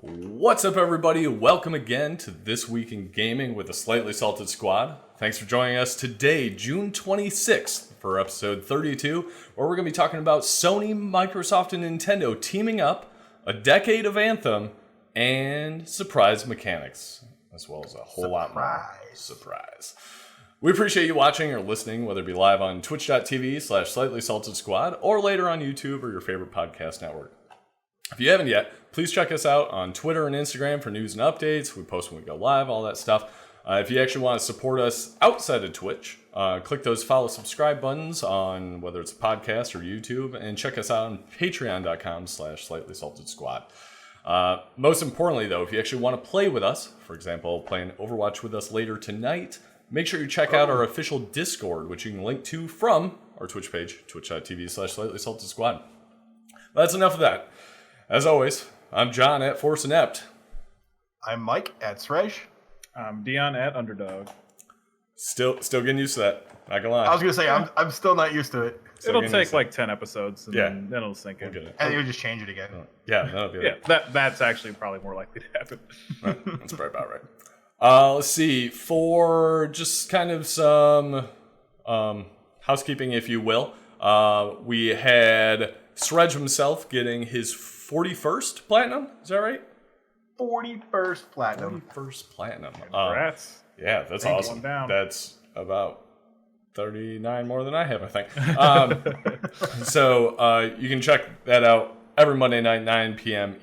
What's up, everybody? Welcome again to This Week in Gaming with the Slightly Salted Squad. Thanks for joining us today, June 26th, for episode 32, where we're going to be talking about Sony, Microsoft, and Nintendo teaming up, a decade of Anthem, and surprise mechanics, as well as a whole lot more. Surprise. We appreciate you watching or listening, whether it be live on twitch.tv/Slightly Salted Squad or later on YouTube or your favorite podcast network. If you haven't yet, please check us out on Twitter and Instagram for news and updates. We post when we go live, all that stuff. If you actually want to support us outside of Twitch, click those follow, subscribe buttons on whether it's a podcast or YouTube, and check us out on patreon.com/Slightly Salted Squad. Most importantly, though, if you actually want to play with us, for example, playing Overwatch with us later tonight, make sure you check out our official Discord, which you can link to from our Twitch page, twitch.tv/Slightly Salted Squad. That's enough of that. As always, I'm John at Force Inept. I'm Mike at Sregge. I'm Deion at Underdog. Still getting used to that. Not gonna lie. I was gonna say I'm still not used to it. It'll take like 10 episodes, and then it'll sink in. We'll get it. And you'll just change it again. Yeah, that'll be it. That's actually probably more likely to happen. That's probably about right. Let's see. For just kind of some housekeeping, if you will, we had Sregge himself getting his 41st platinum. Is that right? 41st platinum. 41st platinum. Congrats. Yeah, that's Thank awesome. you. Down. That's about 39 more than I have, I think. So you can check that out every Monday night, 9 p.m.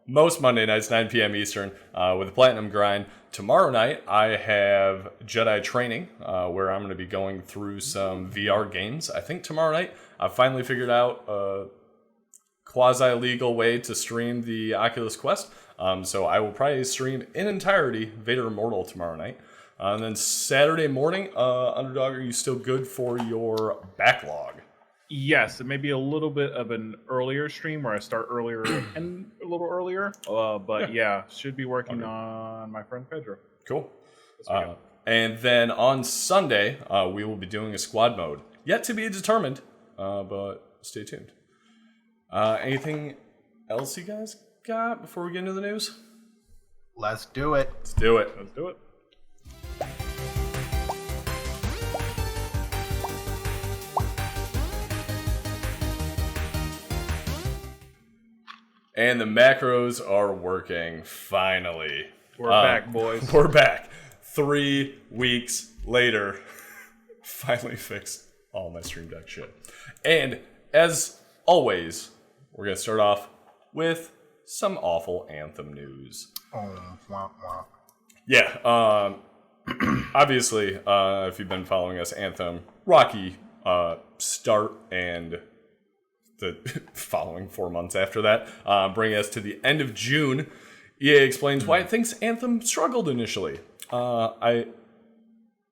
Most Monday nights, 9 p.m. Eastern, with the Platinum Grind. Tomorrow night, I have Jedi Training, where I'm going to be going through some VR games. I think tomorrow night, I've finally figured out a quasi-legal way to stream the Oculus Quest. So I will probably stream in entirety Vader Immortal tomorrow night. And then Saturday morning, Underdog, are you still good for your backlog? Yes, it may be a little bit of an earlier stream where I start earlier and a little earlier. But yeah, should be working on my friend Pedro. Cool. And then on Sunday, we will be doing a squad mode. Yet to be determined, but stay tuned. Anything else you guys got before we get into the news? Let's do it. Let's do it. Let's do it. And the macros are working, finally. We're back, boys. We're back. 3 weeks later, finally fixed all my Stream Deck shit. And as always, we're going to start off with some awful Anthem news. Yeah, obviously, if you've been following us, Anthem, rocky start, and the following 4 months after that, bring us to the end of June. EA explains why it thinks Anthem struggled initially. I,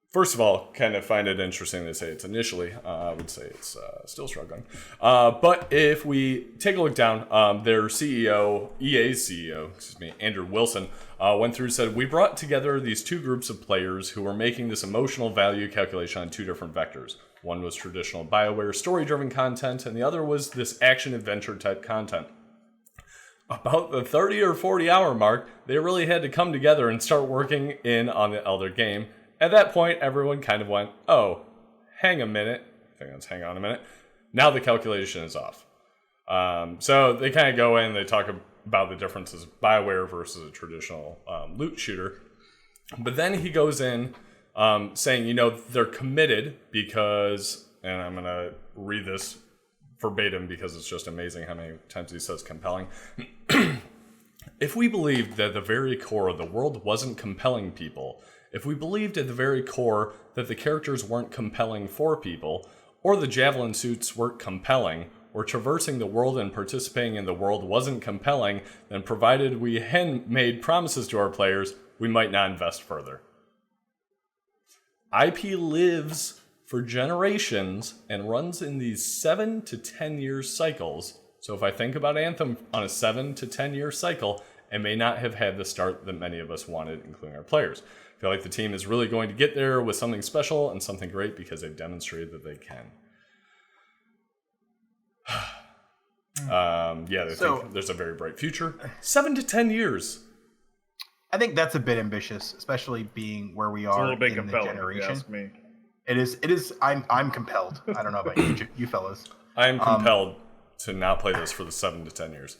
first of all, kind of find it interesting to say it's initially. I would say it's still struggling. But if we take a look down, their CEO, EA's CEO, Andrew Wilson, went through and said, "We brought together these two groups of players who were making this emotional value calculation on two different vectors. One was traditional BioWare story-driven content, and the other was this action-adventure type content. About the 30 or 40 hour mark, they really had to come together and start working in on the Elder game. At that point, everyone kind of went, oh, hang on a minute. Now the calculation is off." So they kind of go in, they talk about the differences of BioWare versus a traditional loot shooter. But then he goes in saying, they're committed because, and I'm going to read this verbatim because it's just amazing how many times he says compelling. "If we believed that at the very core of the world wasn't compelling people, if we believed at the very core that the characters weren't compelling for people, or the javelin suits weren't compelling, or traversing the world and participating in the world wasn't compelling, then provided we had made promises to our players, we might not invest further." IP lives for generations and runs in these 7 to 10 year cycles. So if I think about Anthem on a 7 to 10 year cycle, it may not have had the start that many of us wanted, including our players. I feel like the team is really going to get there with something special and something great because they've demonstrated that they can. They think there's a very bright future. 7 to 10 years. I think that's a bit ambitious, especially being where we It's a are little bit in compelling, the if you generation. ask me. It is. I'm compelled. I don't know about you fellas. I am compelled to not play this for the 7 to 10 years.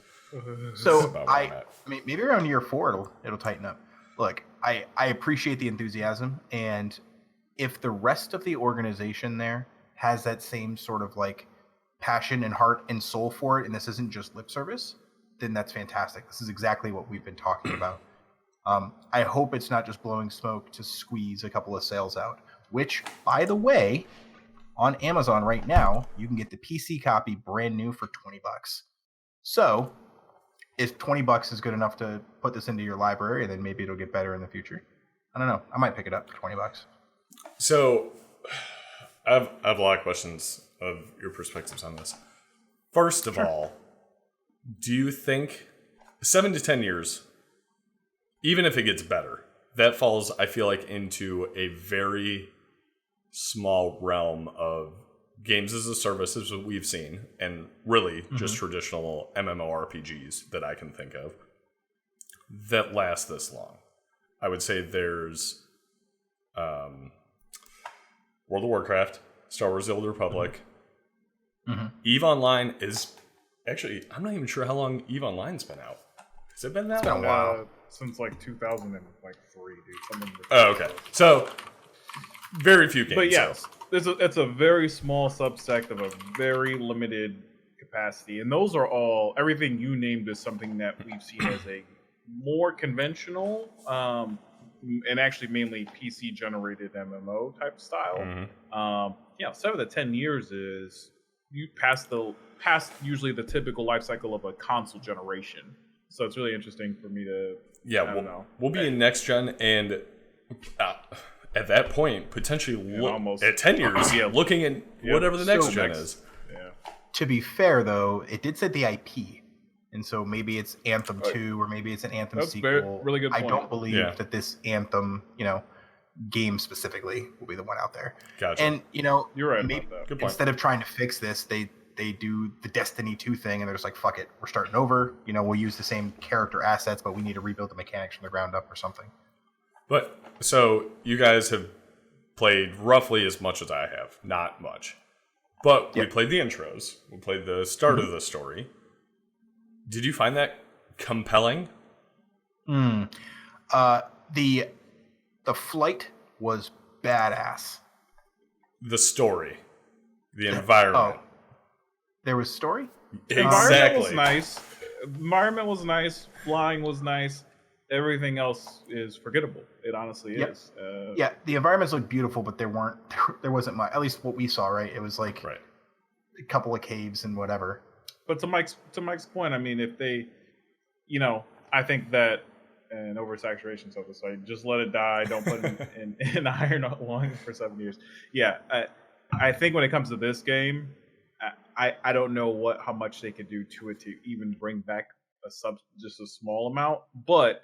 So I mean, maybe around year 4 it'll tighten up. Look, I appreciate the enthusiasm, and if the rest of the organization there has that same sort of like passion and heart and soul for it, and this isn't just lip service, then that's fantastic. This is exactly what we've been talking about. I hope it's not just blowing smoke to squeeze a couple of sales out, which, by the way, on Amazon right now, you can get the PC copy brand new for $20. So if $20 is good enough to put this into your library, then maybe it'll get better in the future. I don't know. I might pick it up for $20. So I have a lot of questions of your perspectives on this. First of all, do you think 7 to 10 years, even if it gets better, that falls, I feel like, into a very small realm of games as a service, as we've seen, and really just traditional MMORPGs that I can think of that last this long. I would say there's World of Warcraft, Star Wars: The Old Republic. EVE Online is actually, I'm not even sure how long EVE Online's been out. Has it been that long? Wow. Since like 2003, dude. Something Oh, okay. So very few games. But yes, it's a very small subsect of a very limited capacity, and those are all. Everything you named is something that we've seen as a more conventional, and actually mainly PC generated MMO type style. 7 to 10 years is you past past usually the typical life cycle of a console generation. So it's really interesting for me to. Yeah, we'll be in next gen, and at that point, potentially at 10 years, looking at whatever the next gen is. Yeah. To be fair, though, it did say the IP. And so maybe it's Anthem 2 or maybe it's an Anthem sequel. Really good point. I don't believe that this Anthem, game specifically will be the one out there. Gotcha. And, you're right maybe about that. Good point. Instead of trying to fix this, they do the Destiny 2 thing and they're just like, fuck it, we're starting over. We'll use the same character assets, but we need to rebuild the mechanics from the ground up or something. But so you guys have played roughly as much as I have, not much. But we played the intros. We played the start of the story. Did you find that compelling? The flight was badass. The story, the environment. Oh, there was story? Environment was nice. Environment was nice. Flying was nice. Everything else is forgettable. It honestly is. Yeah, the environments looked beautiful, but there wasn't much. At least what we saw, right? It was like a couple of caves and whatever. But to Mike's point, I mean, if they, I think that an oversaturation of the site, just let it die. Don't put it in iron lung for 7 years. Yeah, I think when it comes to this game, I don't know how much they could do to it to even bring back just a small amount. But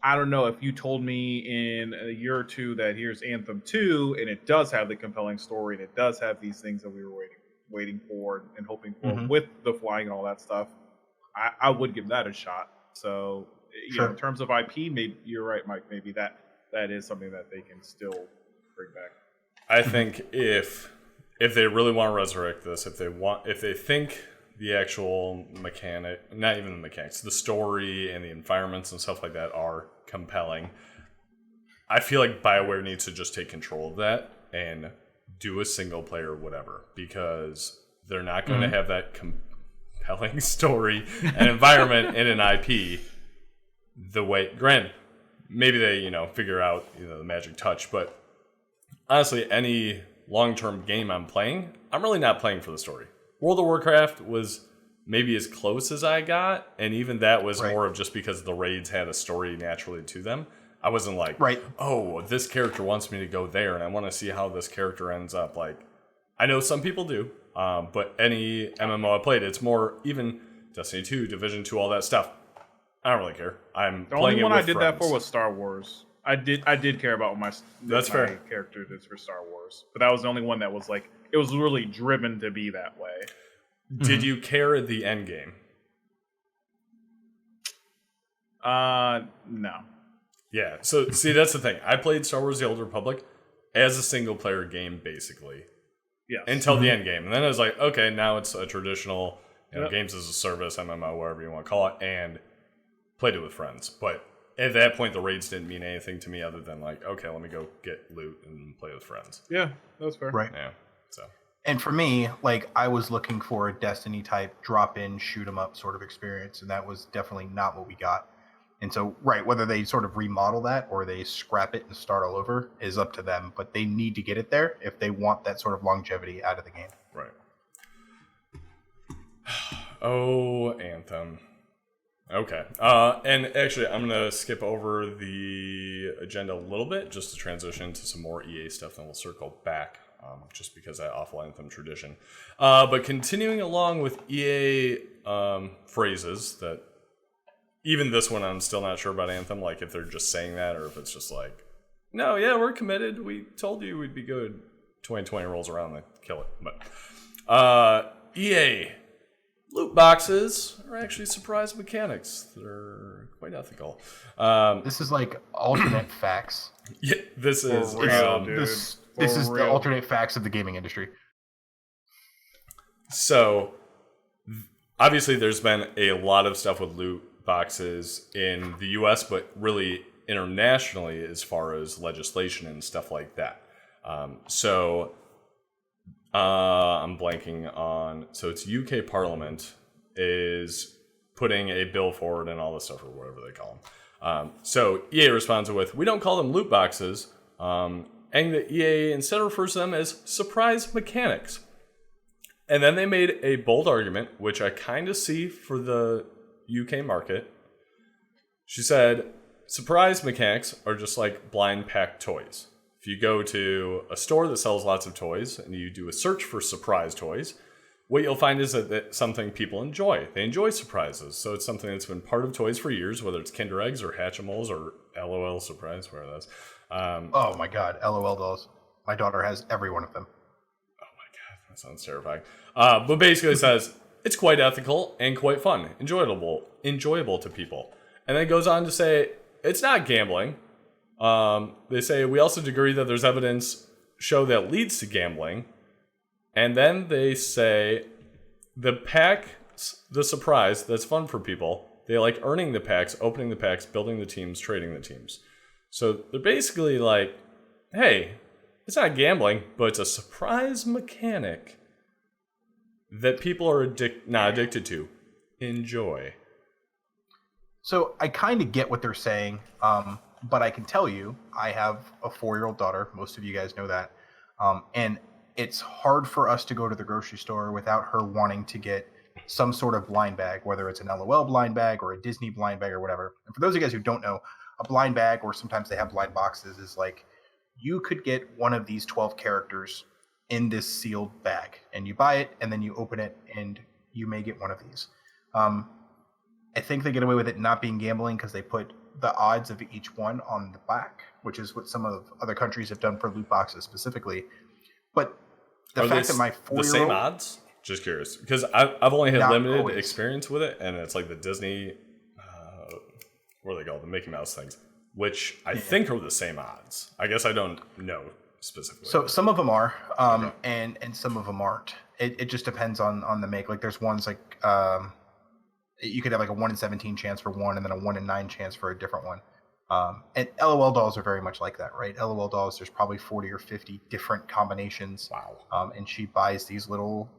I don't know if you told me in a year or two that here's Anthem 2 and it does have the compelling story and it does have these things that we were waiting for and hoping for with the flying and all that stuff, I would give that a shot. So, in terms of IP, maybe you're right, Mike. Maybe that is something that they can still bring back. I think if they really want to resurrect this, if they think the actual mechanic, not even the mechanics, the story and the environments and stuff like that are compelling, I feel like BioWare needs to just take control of that and do a single player whatever, because they're not going to have that compelling story and environment in an IP the way. Granted, maybe they figure out the magic touch, but honestly, any long-term game I'm playing, I'm really not playing for the story. World of Warcraft was maybe as close as I got, and even that was more of just because the raids had a story naturally to them. I wasn't like, oh, this character wants me to go there, and I want to see how this character ends up. Like, I know some people do, but any MMO I played, it's more, even Destiny 2, Division 2, all that stuff. I don't really care. I'm the playing only one it with I did friends. that for was Star Wars. I did care about my character that's for Star Wars, but that was the only one that was like, it was really driven to be that way. Did you care at the end game? No. Yeah. So see, that's the thing. I played Star Wars: The Old Republic as a single player game, basically. Yes. Until the end game, and then I was like, okay, now it's a traditional, games as a service, MMO, whatever you want to call it, and played it with friends. But at that point, the raids didn't mean anything to me other than like, okay, let me go get loot and play with friends. Yeah, that was fair. Right. Yeah. So. And for me, like, I was looking for a Destiny type drop in, shoot 'em up sort of experience, and that was definitely not what we got. And so, right, whether they sort of remodel that or they scrap it and start all over is up to them. But they need to get it there if they want that sort of longevity out of the game. Right. Oh, Anthem. Okay. And actually, I'm going to skip over the agenda a little bit just to transition to some more EA stuff, then we'll circle back. Just because that awful Anthem tradition. But continuing along with EA phrases that even this one I'm still not sure about Anthem, like if they're just saying that or if it's just like, no, yeah, we're committed. We told you we'd be good. 2020 rolls around, they kill it. But EA loot boxes are actually surprise mechanics. They're quite ethical. This is like alternate facts. Yeah, this is real, dude. This is the alternate facts of the gaming industry. So, obviously, there's been a lot of stuff with loot boxes in the US, but really internationally as far as legislation and stuff like that. I'm blanking on... So, it's UK Parliament is putting a bill forward and all this stuff, or whatever they call them. So, EA responds with, we don't call them loot boxes, and the EA instead refers to them as surprise mechanics. And then they made a bold argument, which I kind of see for the UK market. She said, surprise mechanics are just like blind pack toys. If you go to a store that sells lots of toys and you do a search for surprise toys, what you'll find is that it's something people enjoy. They enjoy surprises. So it's something that's been part of toys for years, whether it's Kinder Eggs or Hatchimals or LOL Surprise, whatever that is. Oh my God, LOL dolls. My daughter has every one of them. Oh my God, that sounds terrifying. But basically it says, it's quite ethical and quite fun, enjoyable to people. And then it goes on to say, it's not gambling. They say, we also agree that there's evidence show that leads to gambling. And then they say, the surprise, that's fun for people. They like earning the packs, opening the packs, building the teams, trading the teams. So they're basically like, hey, it's not gambling, but it's a surprise mechanic that people are not addicted to. Enjoy. So I kind of get what they're saying, but I can tell you, I have a 4-year-old daughter. Most of you guys know that. And it's hard for us to go to the grocery store without her wanting to get some sort of blind bag, whether it's an LOL blind bag or a Disney blind bag or whatever. And for those of you guys who don't know, a blind bag, or sometimes they have blind boxes, is like you could get one of these 12 characters in this sealed bag, and you buy it, and then you open it, and you may get one of these. I think they get away with it not being gambling because they put the odds of each one on the back, which is what some of other countries have done for loot boxes specifically. But the fact that my 4-year-old... The same odds? Just curious. Because I've only had limited always. experience with it, and it's like the Disney... what are they called? The Mickey Mouse things. Which I think are the same odds. I guess I don't know specifically. So some of them are, and some of them aren't. It just depends on the make. Like there's ones like... you could have like a 1 in 17 chance for one and then a 1 in 9 chance for a different one. And LOL dolls are very much like that, right? LOL dolls, there's probably 40 or 50 different combinations. Wow. And she buys these little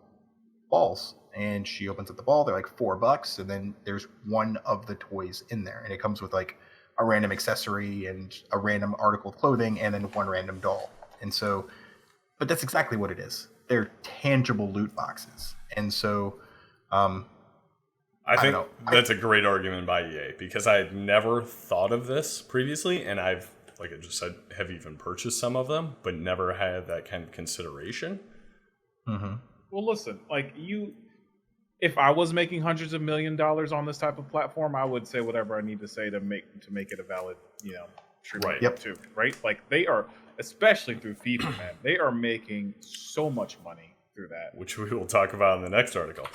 balls and she opens up the ball. They're like $4 and then there's one of the toys in there. And it comes with like a random accessory and a random article of clothing and then one random doll. And so, but that's exactly what it is. They're tangible loot boxes. And so, I think that's a great argument by EA because I had never thought of this previously, and I've, like I just said, have even purchased some of them, but never had that kind of consideration. Mm-hmm. Well, listen, like if I was making hundreds of $1 million on this type of platform, I would say whatever I need to say to make it a valid, Right. Yep. Right. Like they are, especially through FIFA, man, they are making so much money through that, which we will talk about in the next article.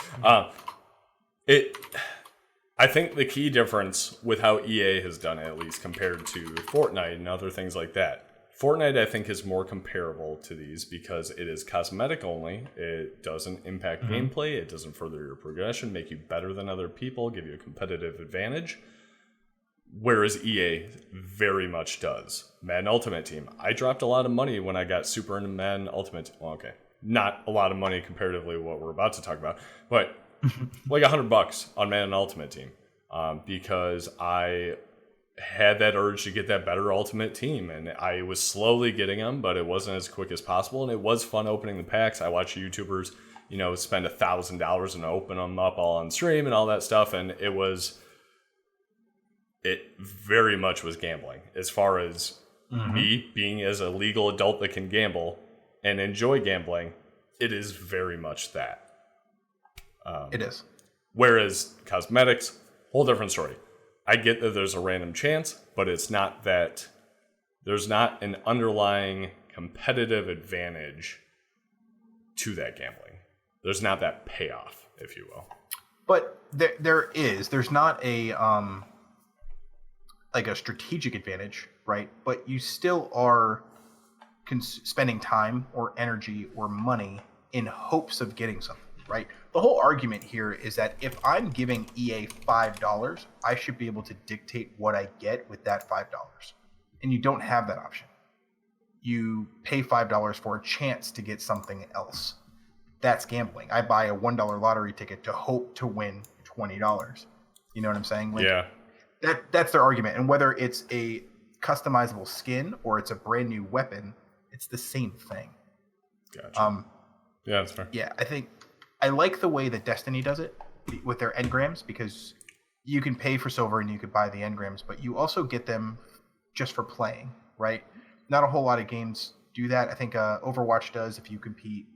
I think the key difference with how EA has done it, at least compared to Fortnite and other things like that, Fortnite, I think, is more comparable to these because it is cosmetic only. It doesn't impact gameplay. It doesn't further your progression, make you better than other people, give you a competitive advantage. Whereas EA very much does. Madden Ultimate Team. I dropped a lot of money when I got super into Madden Ultimate. Well, okay. Not a lot of money comparatively to what we're about to talk about. But like $100 on Madden Ultimate Team. Because I had that urge to get that better Ultimate Team. And I was slowly getting them, but it wasn't as quick as possible. And it was fun opening the packs. I watch YouTubers, spend $1,000 and open them up all on stream and all that stuff. And it very much was gambling. As far as me being as a legal adult that can gamble and enjoy gambling, it is very much that. It is. Whereas cosmetics, whole different story. I get that there's a random chance, but it's not that there's not an underlying competitive advantage to that gambling. There's not that payoff, if you will. But there is. There's not a like a strategic advantage, right? But you still are spending time or energy or money in hopes of getting something, right? The whole argument here is that if I'm giving EA $5, I should be able to dictate what I get with that $5. And you don't have that option. You pay $5 for a chance to get something else. That's gambling. I buy a $1 lottery ticket to hope to win $20. You know what I'm saying? Yeah. That's their argument. And whether it's a customizable skin or it's a brand new weapon, it's the same thing. Gotcha. Yeah, that's fair. Yeah, I like the way that Destiny does it with their engrams, because you can pay for silver and you could buy the engrams, but you also get them just for playing, right? Not a whole lot of games do that. I think Overwatch does if you complete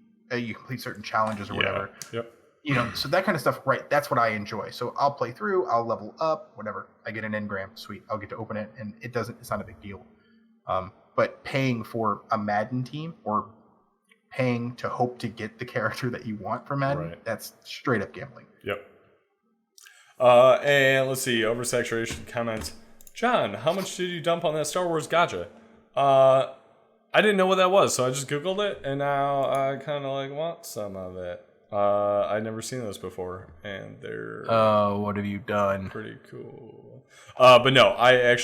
certain challenges or whatever. Yep. So that kind of stuff, right? That's what I enjoy. So I'll play through, I'll level up, whatever. I get an engram, sweet. I'll get to open it, and it's not a big deal. But paying for a Madden team or paying to hope to get the character that you want from Madden, right, that's straight up gambling. Yep. And let's see, oversaturation comments. John, how much did you dump on that Star Wars gacha? I didn't know what that was, so I just Googled it, and now I kind of want some of it. I'd never seen those before, and they're... Oh, what have you done? Pretty cool. But no, I am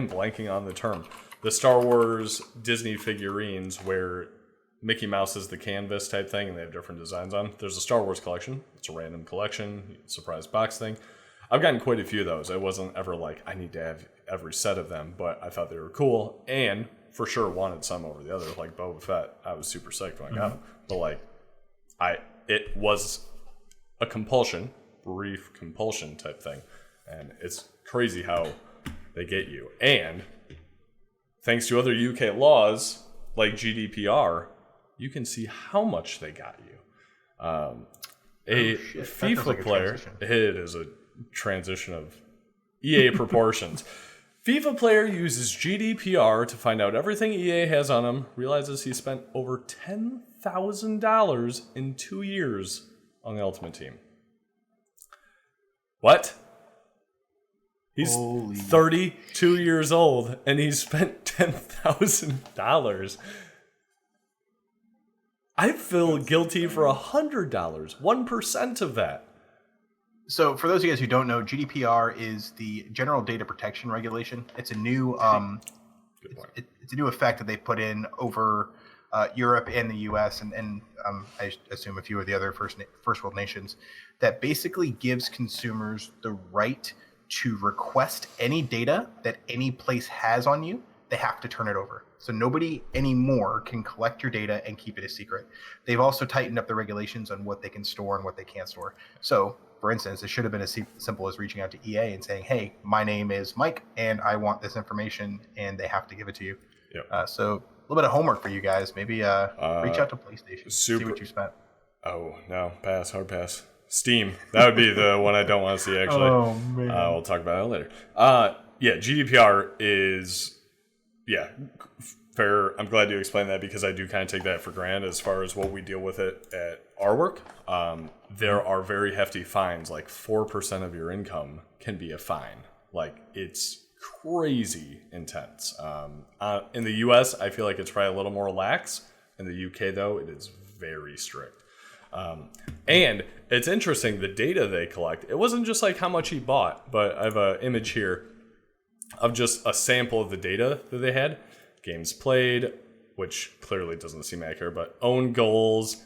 blanking on the term. The Star Wars Disney figurines where Mickey Mouse is the canvas type thing, and they have different designs on. There's a Star Wars collection. It's a random collection, surprise box thing. I've gotten quite a few of those. I wasn't ever I need to have every set of them, but I thought they were cool, and for sure wanted some over the other, like Boba Fett. I was super psyched when I got them. But it was a brief compulsion type thing. And it's crazy how they get you. And thanks to other UK laws like GDPR, you can see how much they got you. FIFA player, it is a transition of EA proportions. FIFA player uses GDPR to find out everything EA has on him, realizes he spent over $10,000 in 2 years on the Ultimate Team. What? He's 32 years old, and he spent $10,000. I feel guilty for $100, 1% of that. So for those of you guys who don't know, GDPR is the General Data Protection Regulation. It's a new it's a new effect that they put in over Europe and the US and I assume a few of the other first world nations, that basically gives consumers the right to request any data that any place has on you. They have to turn it over. So nobody anymore can collect your data and keep it a secret. They've also tightened up the regulations on what they can store and what they can't store. So for instance, it should have been as simple as reaching out to EA and saying, hey, my name is Mike and I want this information, and they have to give it to you. Yep. So a little bit of homework for you guys. Maybe reach out to PlayStation, see what you spent. Oh, no, hard pass. Steam. That would be the one I don't want to see, actually. Oh, man. We'll talk about it later. GDPR is, Fair. I'm glad you explained that because I do kind of take that for granted as far as what we deal with it at our work. There are very hefty fines, like 4% of your income can be a fine. Like, it's crazy intense. In the US, I feel like it's probably a little more lax. In the UK, though, it is very strict. And it's interesting, the data they collect, it wasn't just like how much he bought, but I have an image here of just a sample of the data that they had. Games played, which clearly doesn't seem accurate, but own goals,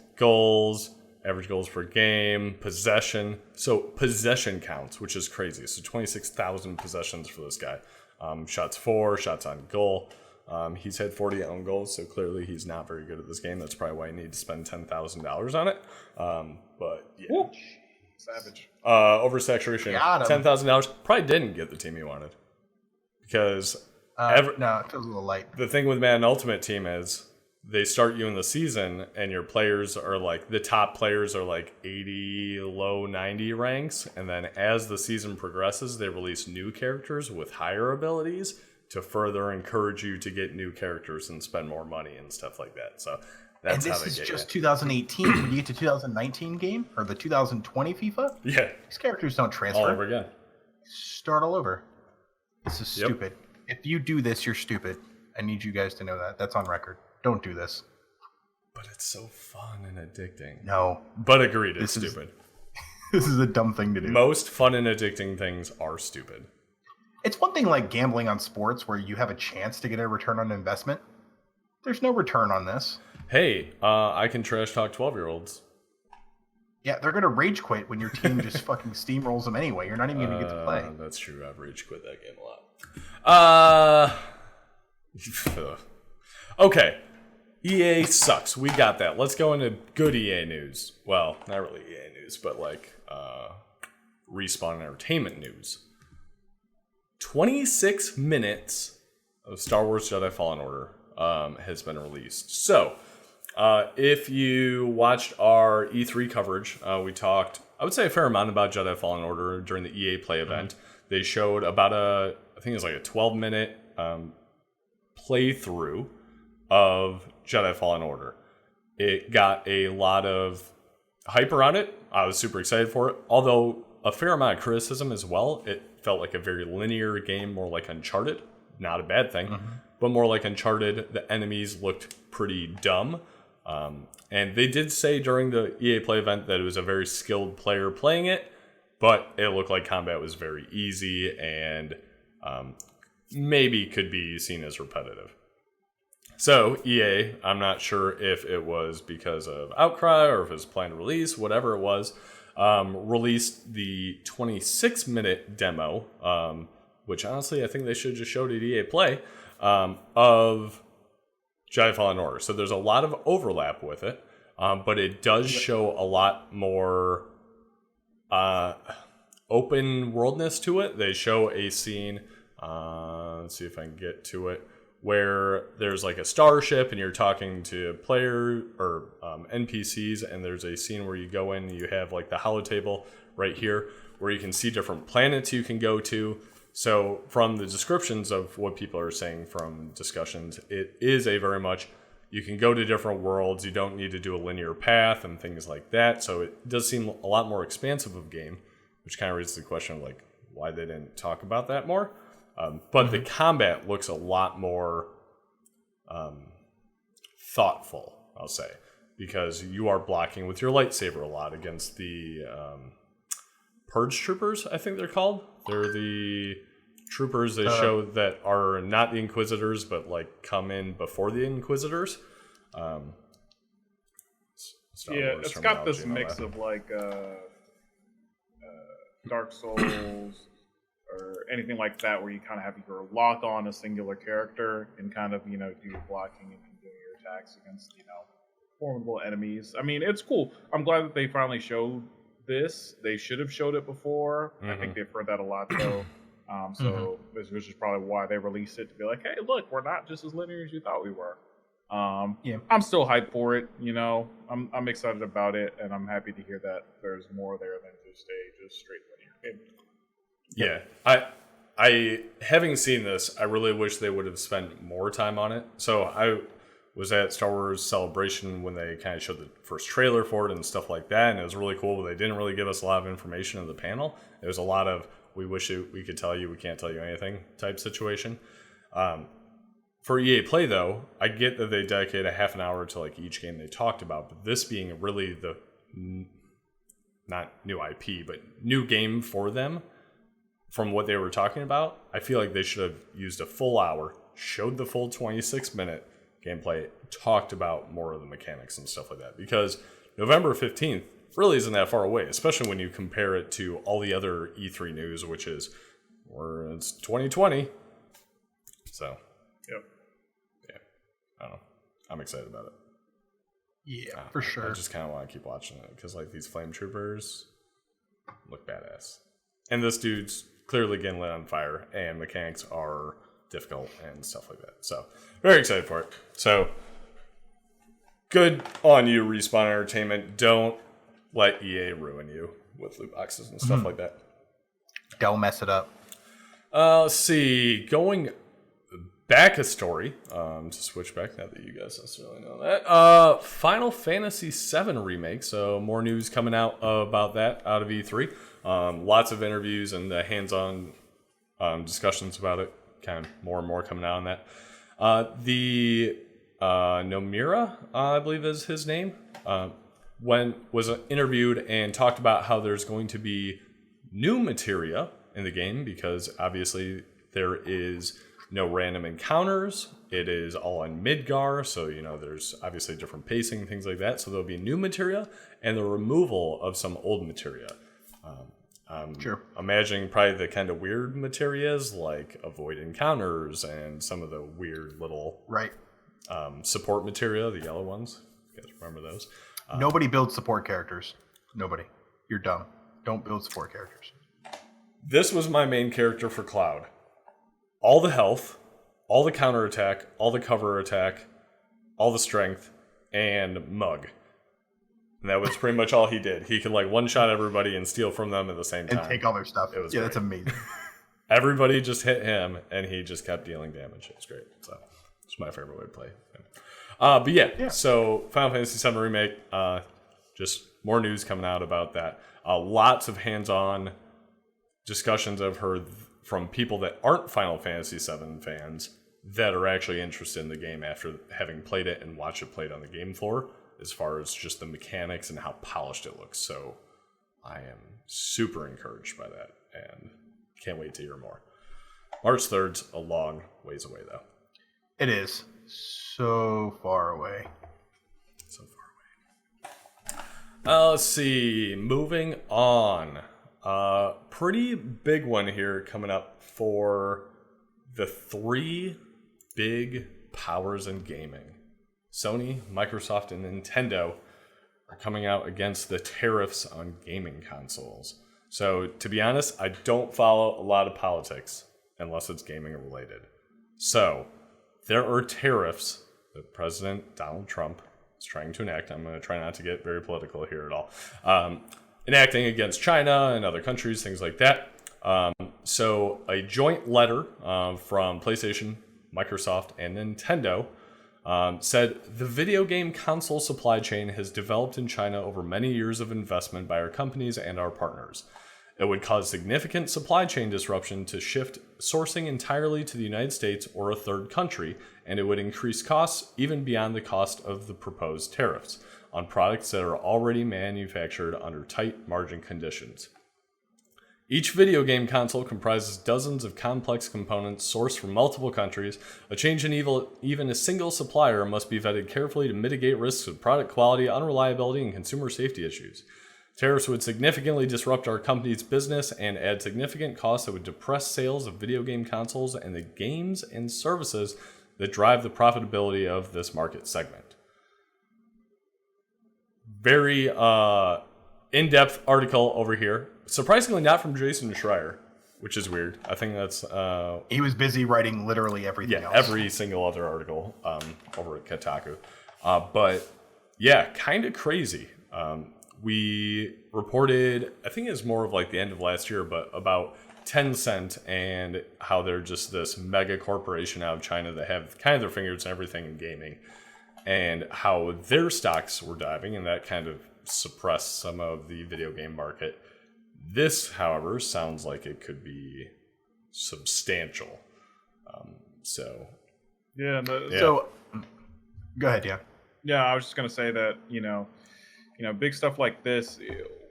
average goals per game, possession. So possession counts, which is crazy. So 26,000 possessions for this guy. Shots for, shots on goal. He's had 40 own goals, so clearly he's not very good at this game. That's probably why you need to spend $10,000 on it. But yeah. Woo. Savage. Oversaturation, $10,000. Probably didn't get the team he wanted. Because no, it feels a little light. the thing with Madden Ultimate Team is they start you in the season and your players are like, the top players are like 80, low 90 ranks. And then as the season progresses, they release new characters with higher abilities to further encourage you to get new characters and spend more money and stuff like that. So that's how they get And this is just 2018. When you get to 2019 game or the 2020 FIFA, yeah, these characters don't transfer. all over again. Start all over. This is stupid. If you do this, you're stupid. I need you guys to know that. That's on record. Don't do this. But it's so fun and addicting. No. But agreed, it's stupid. This is a dumb thing to do. Most fun and addicting things are stupid. It's one thing like gambling on sports where you have a chance to get a return on investment. There's no return on this. Hey, I can trash talk 12-year-olds. Yeah, they're going to rage quit when your team just fucking steamrolls them anyway. You're not even going to get to play. That's true. I've rage quit that game a lot. Okay. EA sucks. We got that. Let's go into good EA news. Well, not really EA news, but like Respawn Entertainment news. 26 minutes of Star Wars Jedi Fallen Order has been released. So, if you watched our E3 coverage, we talked, I would say, a fair amount about Jedi Fallen Order during the EA Play event. They showed about I think it was like a 12-minute playthrough of Jedi Fallen Order. It got a lot of hype around it. I was super excited for it, although a fair amount of criticism as well. It felt like a very linear game, more like Uncharted. Not a bad thing, but more like Uncharted. The enemies looked pretty dumb. And they did say during the EA Play event that it was a very skilled player playing it, but it looked like combat was very easy and maybe could be seen as repetitive. So EA, I'm not sure if it was because of outcry or if it was planned release, whatever it was, released the 26-minute demo, which honestly I think they should have just showed at EA Play, of Jedi Fallen Order. So there's a lot of overlap with it, but it does show a lot more open worldness to it. They show a scene, let's see if I can get to it, where there's like a starship and you're talking to player or NPCs, and there's a scene where you go in and you have like the holotable right here where you can see different planets you can go to. So from the descriptions of what people are saying from discussions, it is a very much, you can go to different worlds, you don't need to do a linear path and things like that. So it does seem a lot more expansive of a game, which kind of raises the question of like why they didn't talk about that more. But the combat looks a lot more thoughtful, I'll say, because you are blocking with your lightsaber a lot against the Purge Troopers, I think they're called. They're the troopers they show that are not the Inquisitors, but like come in before the Inquisitors. It's got this mix of like Dark Souls or anything like that, where you kind of have your lock on a singular character and kind of, do your blocking and do your attacks against, formidable enemies. I mean, it's cool. I'm glad that they finally showed this. They should have showed it before. I think they've heard that a lot, though. This is probably why they released it, to be like, hey, look, we're not just as linear as you thought we were. I'm still hyped for it. I'm excited about it, and I'm happy to hear that there's more there than just a straight linear game. Yeah, I having seen this, I really wish they would have spent more time on it. So I was at Star Wars Celebration when they kind of showed the first trailer for it and stuff like that, and it was really cool, but they didn't really give us a lot of information in the panel. It was a lot of, we wish we could tell you, we can't tell you anything type situation. For EA Play, though, I get that they dedicate a half an hour to like each game they talked about, but this being really the, not new IP, but new game for them, from what they were talking about, I feel like they should have used a full hour, showed the full 26-minute gameplay, talked about more of the mechanics and stuff like that. Because November 15th really isn't that far away, especially when you compare it to all the other E3 news, which is, it's 2020. So, yep. Yeah, I don't know. I'm excited about it. Yeah, for sure. I just kind of want to keep watching it because like these flame troopers look badass. And this dude's clearly getting lit on fire, and mechanics are difficult and stuff like that. So, very excited for it. So, good on you, Respawn Entertainment. Don't let EA ruin you with loot boxes and stuff like that. Don't mess it up. Let's see. Going back a story, to switch back, not that you guys necessarily know that. Final Fantasy VII Remake. So, more news coming out about that out of E3. Lots of interviews and hands-on discussions about it. Kind of more and more coming out on that. The Nomura, I believe is his name, was interviewed and talked about how there's going to be new materia in the game because obviously there is no random encounters. It is all on Midgar, so there's obviously different pacing and things like that. So there'll be new materia and the removal of some old materia. Sure. Imagining probably the kind of weird materias like avoid encounters and some of the weird little support materia, the yellow ones. You guys remember those? Nobody builds support characters. Nobody. You're dumb. Don't build support characters. This was my main character for Cloud. All the health, all the counterattack, all the cover attack, all the strength, and Mug. And that was pretty much all he did. He could like one-shot everybody and steal from them at the same time. And take all their stuff. It was great. That's amazing. Everybody just hit him, and he just kept dealing damage. It was great. So it's my favorite way to play. But yeah, so Final Fantasy VII Remake, just more news coming out about that. Lots of hands-on discussions I've heard from people that aren't Final Fantasy VII fans that are actually interested in the game after having played it and watched it played on the game floor, as far as just the mechanics and how polished it looks. So I am super encouraged by that and can't wait to hear more. March 3rd's a long ways away, though. It is so far away. So far away. Let's see. Moving on. Pretty big one here coming up for the three big powers in gaming. Sony, Microsoft, and Nintendo are coming out against the tariffs on gaming consoles. So, to be honest, I don't follow a lot of politics unless it's gaming related. So, there are tariffs that President Donald Trump is trying to enact. I'm going to try not to get very political here at all. Enacting against China and other countries, things like that. So, a joint letter from PlayStation, Microsoft, and Nintendo said the video game console supply chain has developed in China over many years of investment by our companies and our partners. It would cause significant supply chain disruption to shift sourcing entirely to the United States or a third country, and it would increase costs even beyond the cost of the proposed tariffs on products that are already manufactured under tight margin conditions. Each video game console comprises dozens of complex components sourced from multiple countries. A change in even a single supplier must be vetted carefully to mitigate risks of product quality, unreliability, and consumer safety issues. Tariffs would significantly disrupt our company's business and add significant costs that would depress sales of video game consoles and the games and services that drive the profitability of this market segment. Very in-depth article over here. Surprisingly not from Jason Schreier, which is weird. I think that's... he was busy writing literally everything else. Every single other article over at Kotaku. But yeah, kind of crazy. We reported, I think it was more of like the end of last year, but about Tencent and how they're just this mega corporation out of China that have kind of their fingers in everything in gaming, and how their stocks were diving, and that kind of suppressed some of the video game market. This, however, sounds like it could be substantial. So go ahead. Yeah, I was just gonna say that big stuff like this,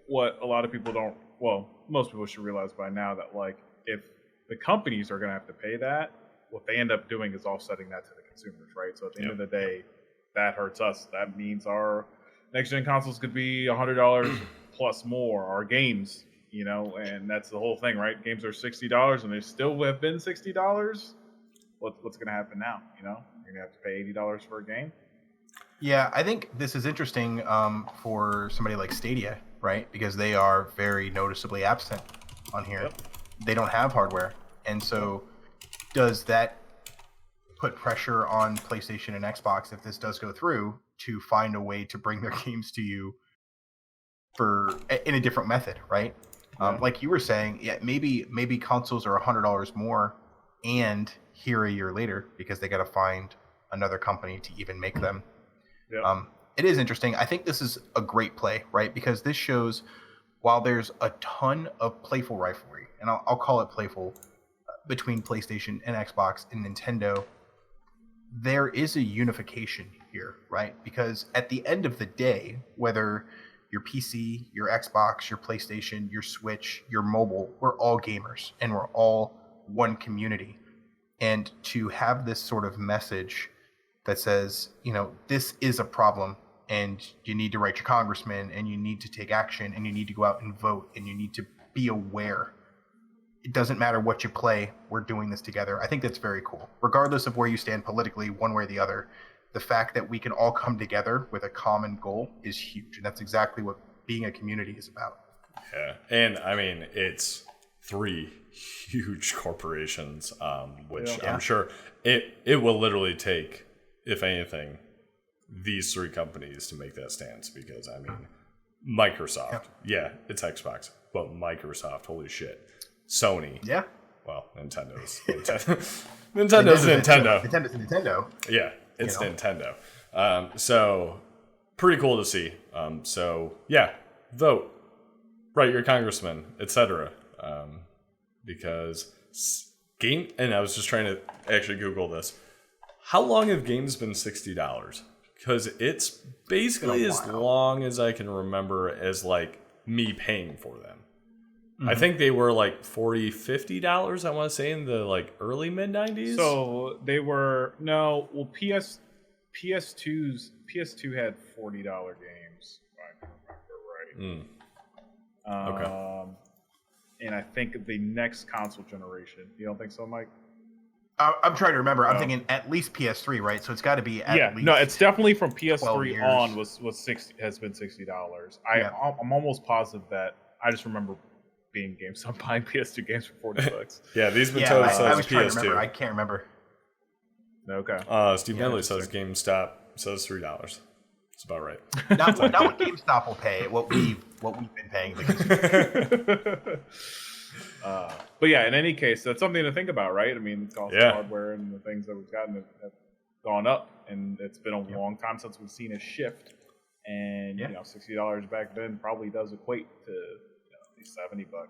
what a lot of people don't, well, most people should realize by now that like if the companies are gonna have to pay that, what they end up doing is offsetting that to the consumers, right? So at the end of the day, that hurts us. That means our next gen consoles could be $100 plus more. Our games, and that's the whole thing, right? Games are $60, and they still have been $60. What's going to happen now? You're going to have to pay $80 for a game. Yeah, I think this is interesting for somebody like Stadia, right? Because they are very noticeably absent on here. Yep. They don't have hardware, and so does that put pressure on PlayStation and Xbox if this does go through to find a way to bring their games to you in a different method, right? Like you were saying, maybe consoles are $100 more, and here a year later because they got to find another company to even make them. Yep. It is interesting. I think this is a great play, right? Because this shows, while there's a ton of playful rivalry, and I'll call it playful, between PlayStation and Xbox and Nintendo, there is a unification here, right? Because at the end of the day, whether your PC, your Xbox, your PlayStation, your Switch, your mobile, we're all gamers and we're all one community. And to have this sort of message that says, this is a problem and you need to write your congressman and you need to take action and you need to go out and vote and you need to be aware. It doesn't matter what you play, we're doing this together. I think that's very cool. Regardless of where you stand politically, one way or the other, the fact that we can all come together with a common goal is huge. And that's exactly what being a community is about. Yeah. And I mean, it's 3 huge corporations, which I'm sure it will literally take, if anything, these 3 companies to make that stance. Because, I mean, Microsoft, it's Xbox, but Microsoft, holy shit. Sony. Yeah. Well, Nintendo's Nintendo. Nintendo's Nintendo. Yeah, it's Nintendo. So pretty cool to see. Vote, write your congressman, etc. Because and I was just trying to actually Google this. How long have games been $60? Because it's basically as long as I can remember as like me paying for them. Mm-hmm. I think they were like $40, $50, I want to say, in the like early mid 90s. So they were PS2 had $40 games, if I remember right. Okay. And I think the next console generation. You don't think so, Mike? I'm trying to remember. I'm thinking at least PS3, right? So it's got to be at least. No, it's definitely from PS3 on has been $60. I'm almost positive that I just remember being GameStop buying PS2 games for $40. Yeah, these Mattel says PS2. I can't remember. Okay. Steve Medley says GameStop says $3. That's about right. Not what GameStop will pay. What we've been paying. But yeah, in any case, that's something to think about, right? I mean, the cost of hardware and the things that we've gotten have gone up, and it's been a long time since we've seen a shift. And $60 back then probably does equate to at least $70 or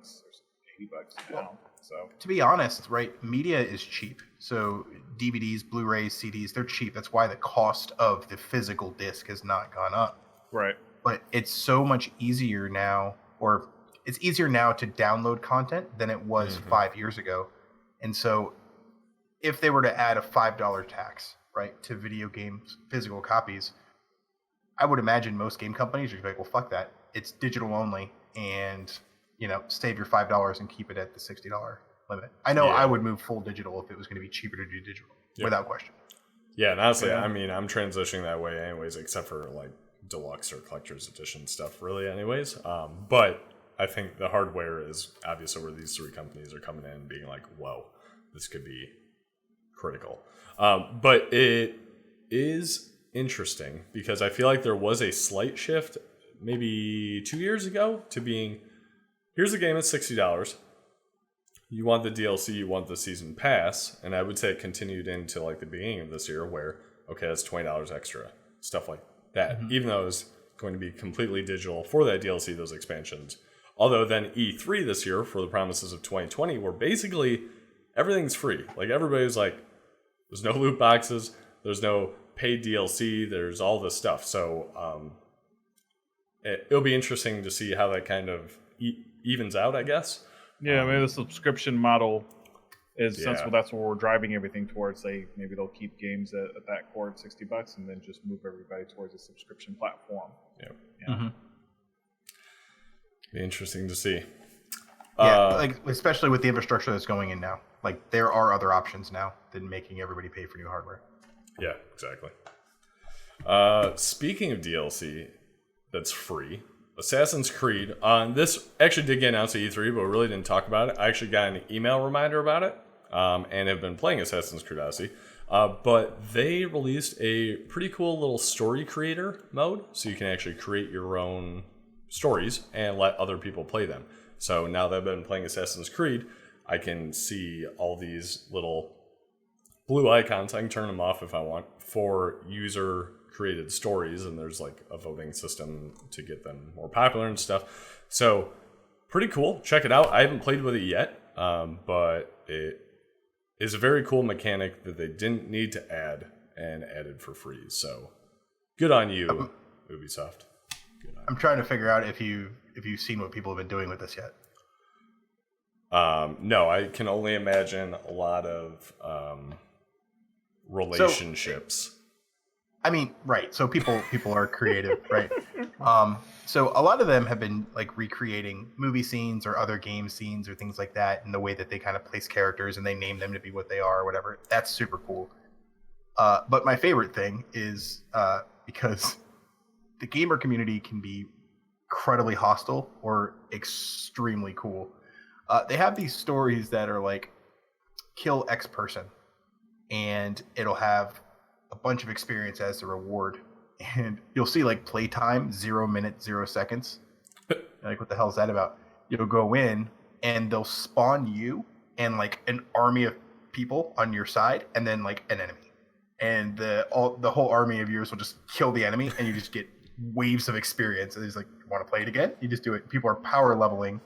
$80 now. So to be honest, right, media is cheap. So DVDs, Blu-rays, CDs, they're cheap. That's why the cost of the physical disc has not gone up. Right. But it's so much easier now, or it's easier now to download content than it was 5 years ago. And so if they were to add a $5 tax, right, to video games, physical copies, I would imagine most game companies are like, well, fuck that. It's digital only, and save your $5 and keep it at the $60 limit. I know I would move full digital if it was going to be cheaper to do digital, without question. Yeah, and honestly, I mean, I'm transitioning that way anyways, except for like deluxe or collector's edition stuff, really, anyways. But I think the hardware is obvious where these 3 companies are coming in and being like, whoa, this could be critical. But it is interesting because I feel like there was a slight shift maybe 2 years ago to being, here's a game at $60. you want the DLC, you want the season pass, and I would say it continued into like the beginning of this year where, okay, that's $20 extra, stuff like that. Even though it was going to be completely digital for that DLC, those expansions. Although then E3 this year, for the promises of 2020, where basically everything's free. Like everybody was like, there's no loot boxes, there's no paid DLC, there's all this stuff. So it'll be interesting to see how that kind of evens out, I guess. Yeah, maybe the subscription model is sensible. That's what we're driving everything towards. Maybe they'll keep games at that core at $60 and then just move everybody towards a subscription platform. Yeah. Be interesting to see. Yeah, like especially with the infrastructure that's going in now. Like there are other options now than making everybody pay for new hardware. Yeah, exactly. Speaking of DLC that's free, Assassin's Creed. This actually did get announced at E3, but we really didn't talk about it. I actually got an email reminder about it, and have been playing Assassin's Creed Odyssey. But they released a pretty cool little story creator mode, so you can actually create your own stories and let other people play them. So now that I've been playing Assassin's Creed, I can see all these little blue icons. I can turn them off if I want for user created stories, and there's like a voting system to get them more popular and stuff. So pretty cool. Check it out. I haven't played with it yet, but it is a very cool mechanic that they didn't need to add and added for free. So good on you, Ubisoft. I'm trying to figure out if you've seen what people have been doing with this yet. No, I can only imagine a lot of relationships. I mean, right. So people are creative, right? So a lot of them have been like recreating movie scenes or other game scenes or things like that, and the way that they kind of place characters and they name them to be what they are or whatever. That's super cool. But my favorite thing is because the gamer community can be incredibly hostile or extremely cool. They have these stories that are like, kill X person, and it'll have a bunch of experience as a reward. And you'll see like playtime, 0 minutes, 0 seconds. Like, what the hell is that about? You'll go in and they'll spawn you and like an army of people on your side, and then like an enemy. And the whole army of yours will just kill the enemy, and you just get waves of experience. And it's like, you want to play it again? You just do it. People are power leveling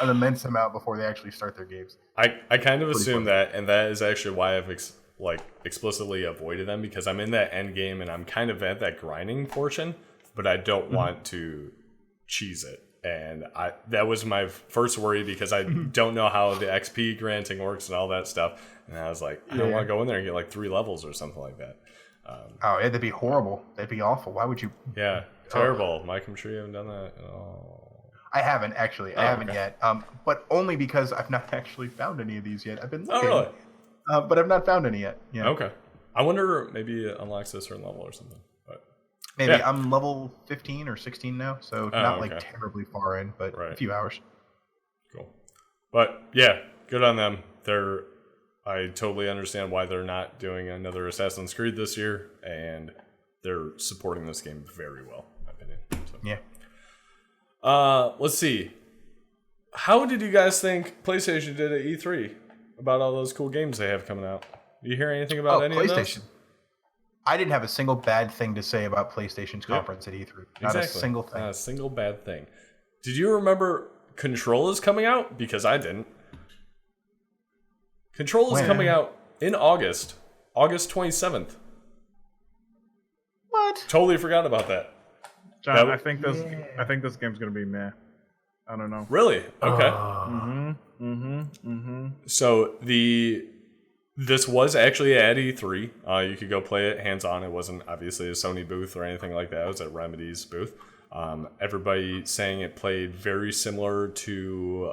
an immense amount before they actually start their games. I kind of assume that, and that is actually why I've explicitly avoided them, because I'm in that end game and I'm kind of at that grinding portion, but I don't want to cheese it. And that was my first worry, because I don't know how the XP granting works and all that stuff. And I was like, I don't want to go in there and get like 3 levels or something like that. That'd be horrible. That'd be awful. Why would you? Yeah, terrible. Mike, I'm sure you haven't done that. I haven't actually. I haven't yet. But only because I've not actually found any of these yet. I've been looking. Oh, really? But I've not found any yet. Yeah. Okay. I wonder, maybe it unlocks a certain level or something. But maybe. Yeah. I'm level 15 or 16 now, so not like terribly far in, but a few hours. Cool. But yeah, good on them. I totally understand why they're not doing another Assassin's Creed this year, and they're supporting this game very well, in my opinion. So. Yeah. Let's see. How did you guys think PlayStation did at E3 about all those cool games they have coming out? You hear anything about any of those? I didn't have a single bad thing to say about PlayStation's conference at E3. Not a single thing. Not a single bad thing. Did you remember Control is coming out? Because I didn't. Control is coming out in August 27th. What? Totally forgot about that. John, I think this game's gonna be meh. I don't know. Really? Okay. So this was actually at E3. You could go play it hands on. It wasn't obviously a Sony booth or anything like that. It was at Remedy's booth. Everybody saying it played very similar to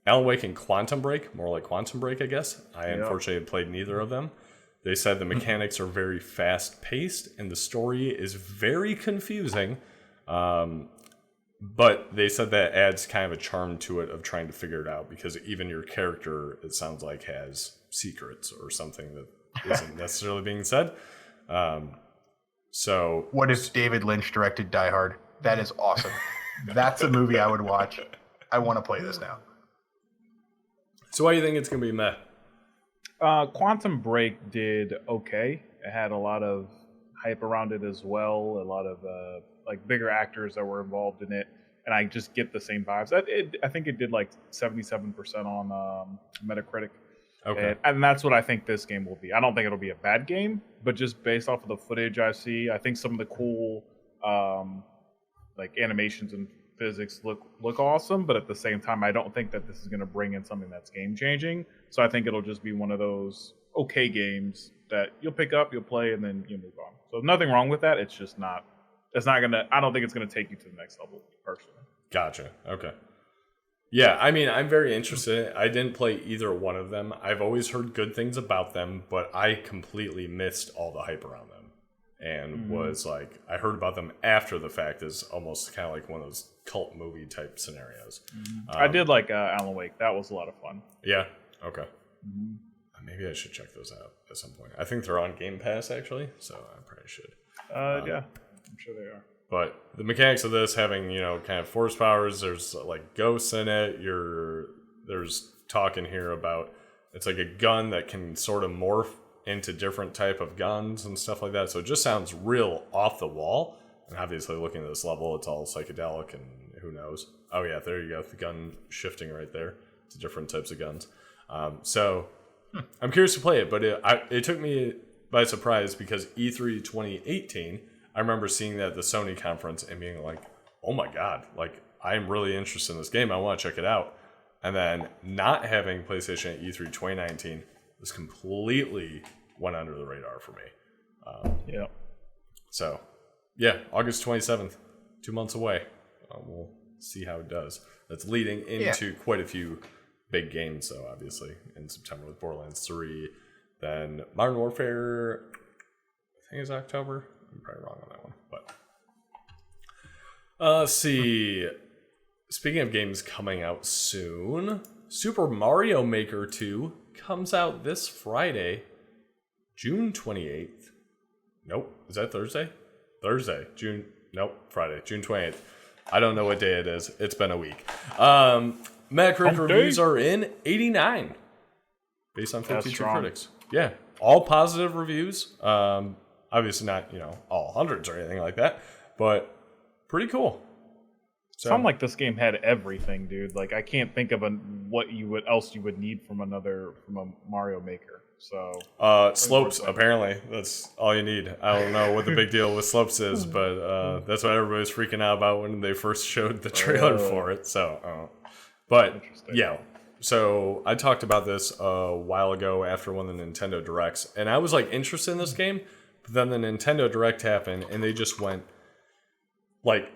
Alan Wake and Quantum Break, more like Quantum Break, I guess. I unfortunately have played neither of them. They said the mechanics are very fast-paced and the story is very confusing. But they said that adds kind of a charm to it of trying to figure it out, because even your character, it sounds like, has secrets or something that isn't necessarily being said. So what if David Lynch directed Die Hard? That is awesome. That's a movie I would watch. I want to play this now. So why do you think it's going to be meh? Quantum Break did okay. It had a lot of hype around it as well. A lot of like bigger actors that were involved in it, and I just get the same vibes. I think it did like 77% on Metacritic. Okay. And that's what I think this game will be. I don't think it'll be a bad game, but just based off of the footage I see, I think some of the cool like animations and physics look awesome, but at the same time, I don't think that this is going to bring in something that's game changing. So I think it'll just be one of those okay games that you'll pick up, you'll play, and then you move on. So nothing wrong with that. It's just not. It's not gonna. I don't think it's gonna take you to the next level personally. Gotcha. Okay. Yeah, I mean, I'm very interested. I didn't play either one of them. I've always heard good things about them, but I completely missed all the hype around them. And was like, I heard about them after the fact as almost kind of like one of those cult movie type scenarios. I did like Alan Wake. That was a lot of fun. Yeah? Okay. Maybe I should check those out at some point. I think they're on Game Pass, actually, so I probably should. Yeah, I'm sure they are. But the mechanics of this having, kind of force powers, there's like ghosts in it. There's talk in here about it's like a gun that can sort of morph into different type of guns and stuff like that. So it just sounds real off the wall. And obviously looking at this level, it's all psychedelic and who knows. Oh yeah, there you go. The gun shifting right there to different types of guns. So I'm curious to play it, but it took me by surprise because E3 2018, I remember seeing that at the Sony conference and being like, oh my God, like I'm really interested in this game. I want to check it out. And then not having PlayStation at E3 2019 this completely went under the radar for me. Yeah. So, yeah, August 27th, 2 months away. We'll see how it does. That's leading into quite a few big games, though, obviously, in September with Borderlands 3. Then Modern Warfare, I think it's October. I'm probably wrong on that one. But let's see. Speaking of games coming out soon, Super Mario Maker 2 comes out this Friday, June 28th. Nope. Is that Thursday? Friday, June 28th. I don't know what day it is. It's been a week. Metacritic reviews are in 89 based on 52 critics. Yeah. All positive reviews. Obviously not, all hundreds or anything like that, but pretty cool. So, Something like this game had everything, dude. Like I can't think of what else you would need from a Mario Maker. So slopes, apparently that's all you need. I don't know what the big deal with slopes is, but that's what everybody was freaking out about when they first showed the trailer for it. So, but yeah. So I talked about this a while ago after one of the Nintendo Directs, and I was like interested in this game, but then the Nintendo Direct happened, and they just went like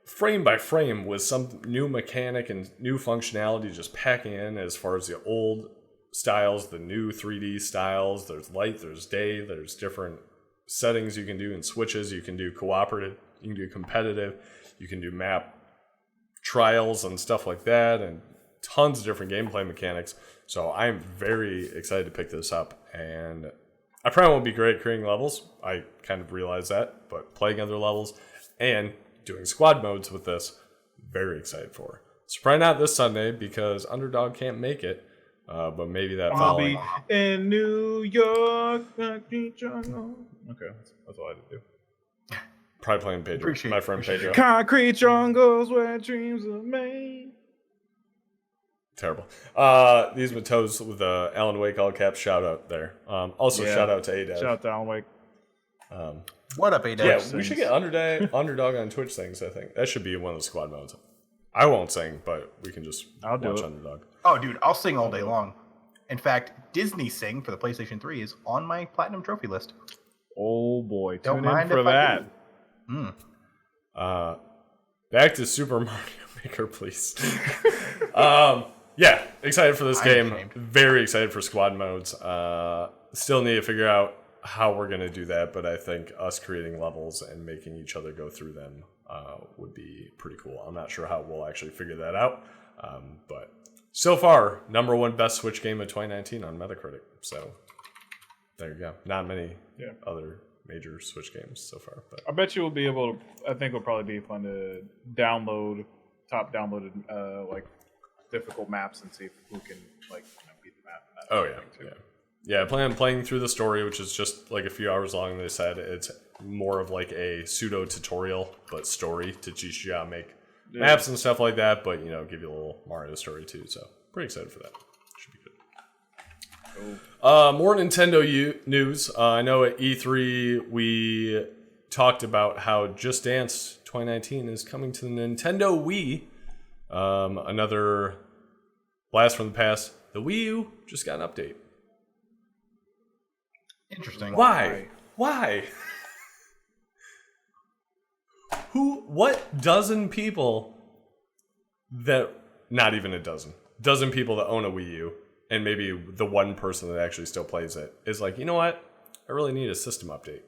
frame by frame with some new mechanic and new functionality just packing in as far as the old styles, the new 3D styles. There's light, there's day, there's different settings you can do and switches. You can do cooperative, you can do competitive, you can do map trials and stuff like that, and tons of different gameplay mechanics. So I'm very excited to pick this up, and I probably won't be great at creating levels. I kind of realize that, but playing other levels and doing squad modes with this, very excited for. It's probably not this Sunday because Underdog can't make it, but maybe that following. I'll be in New York. Okay, that's all I had to do. Probably playing Pedro, my friend Pedro. Concrete jungles where dreams are made. Terrible. These with toes with Alan Wake all caps shout out there. Also shout out to Adev. Shout out to Alan Wake. What up, Adev? Yeah, we should get Underdog on Twitch things, I think. That should be one of the squad modes. I won't sing, but we can just watch Underdog. Oh, dude, I'll sing all day long. In fact, Disney Sing for the PlayStation 3 is on my Platinum Trophy list. Oh, boy. Don't Tune in mind for if I that. Back to Super Mario Maker, please. Yeah, excited for this game. Very excited for squad modes. Still need to figure out how we're going to do that, but I think us creating levels and making each other go through them would be pretty cool. I'm not sure how we'll actually figure that out, but so far, #1 best Switch game of 2019 on Metacritic. So there you go. Not many other major Switch games so far. But I bet you will be able to, I think it'll probably be fun to download, top downloaded, like difficult maps and see who can beat the map. Oh yeah. Playing through the story, which is just like a few hours long. They said it's more of like a pseudo tutorial, but story to teach you how to make maps and stuff like that. But give you a little Mario story too. So pretty excited for that. Should be good. Cool. More Nintendo news. I know at E3 we talked about how Just Dance 2019 is coming to the Nintendo Wii. Another blast from the past. The Wii U just got an update. Interesting. Why? What dozen people not even a dozen people that own a Wii U, and maybe the one person that actually still plays it is like, you know what? I really need a system update.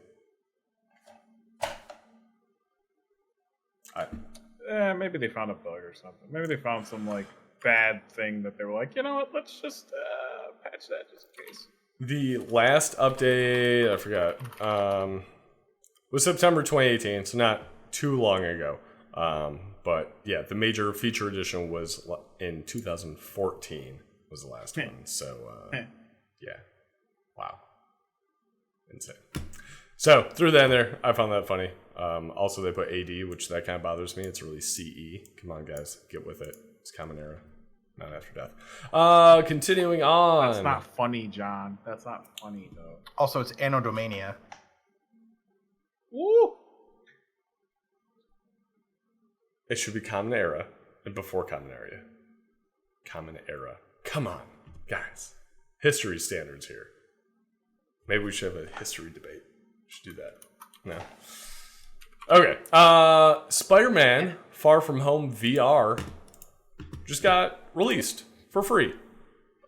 Maybe they found a bug or something. Maybe they found some bad thing that they were like, you know what? Let's just patch that just in case. The last update, I forgot, was September 2018, so not too long ago. But yeah, the major feature edition was in 2014 was the last one. So yeah, wow, insane. So threw that in there. I found that funny. Also, they put AD, which that kind of bothers me. It's really CE. Come on, guys, get with it. It's Common Era, not After Death. Continuing on. That's not funny, John. That's not funny, though. Also, it's Anno Domania. Woo! It should be Common Era and before Common Era. Common Era. Come on, guys. History standards here. Maybe we should have a history debate. We should do that. No. Okay. Spider-Man Far From Home VR just got released for free.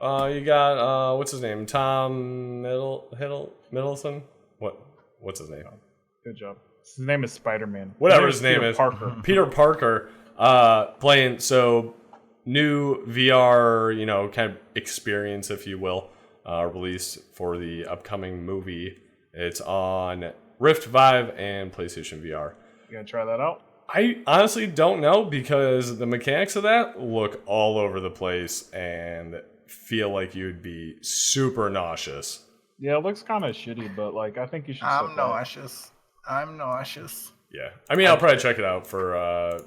You got what's his name? Tom Middleton? What's his name? Good job. His name is Spider-Man. Whatever his name is. Parker. Peter Parker playing new VR, kind of experience, if you will, released for the upcoming movie. It's on Rift Vive and PlayStation VR. You gonna try that out? I honestly don't know because the mechanics of that look all over the place and feel like you'd be super nauseous. Yeah, it looks kind of shitty, but I think you should. I'm nauseous. Yeah, I mean, I'll probably check it out for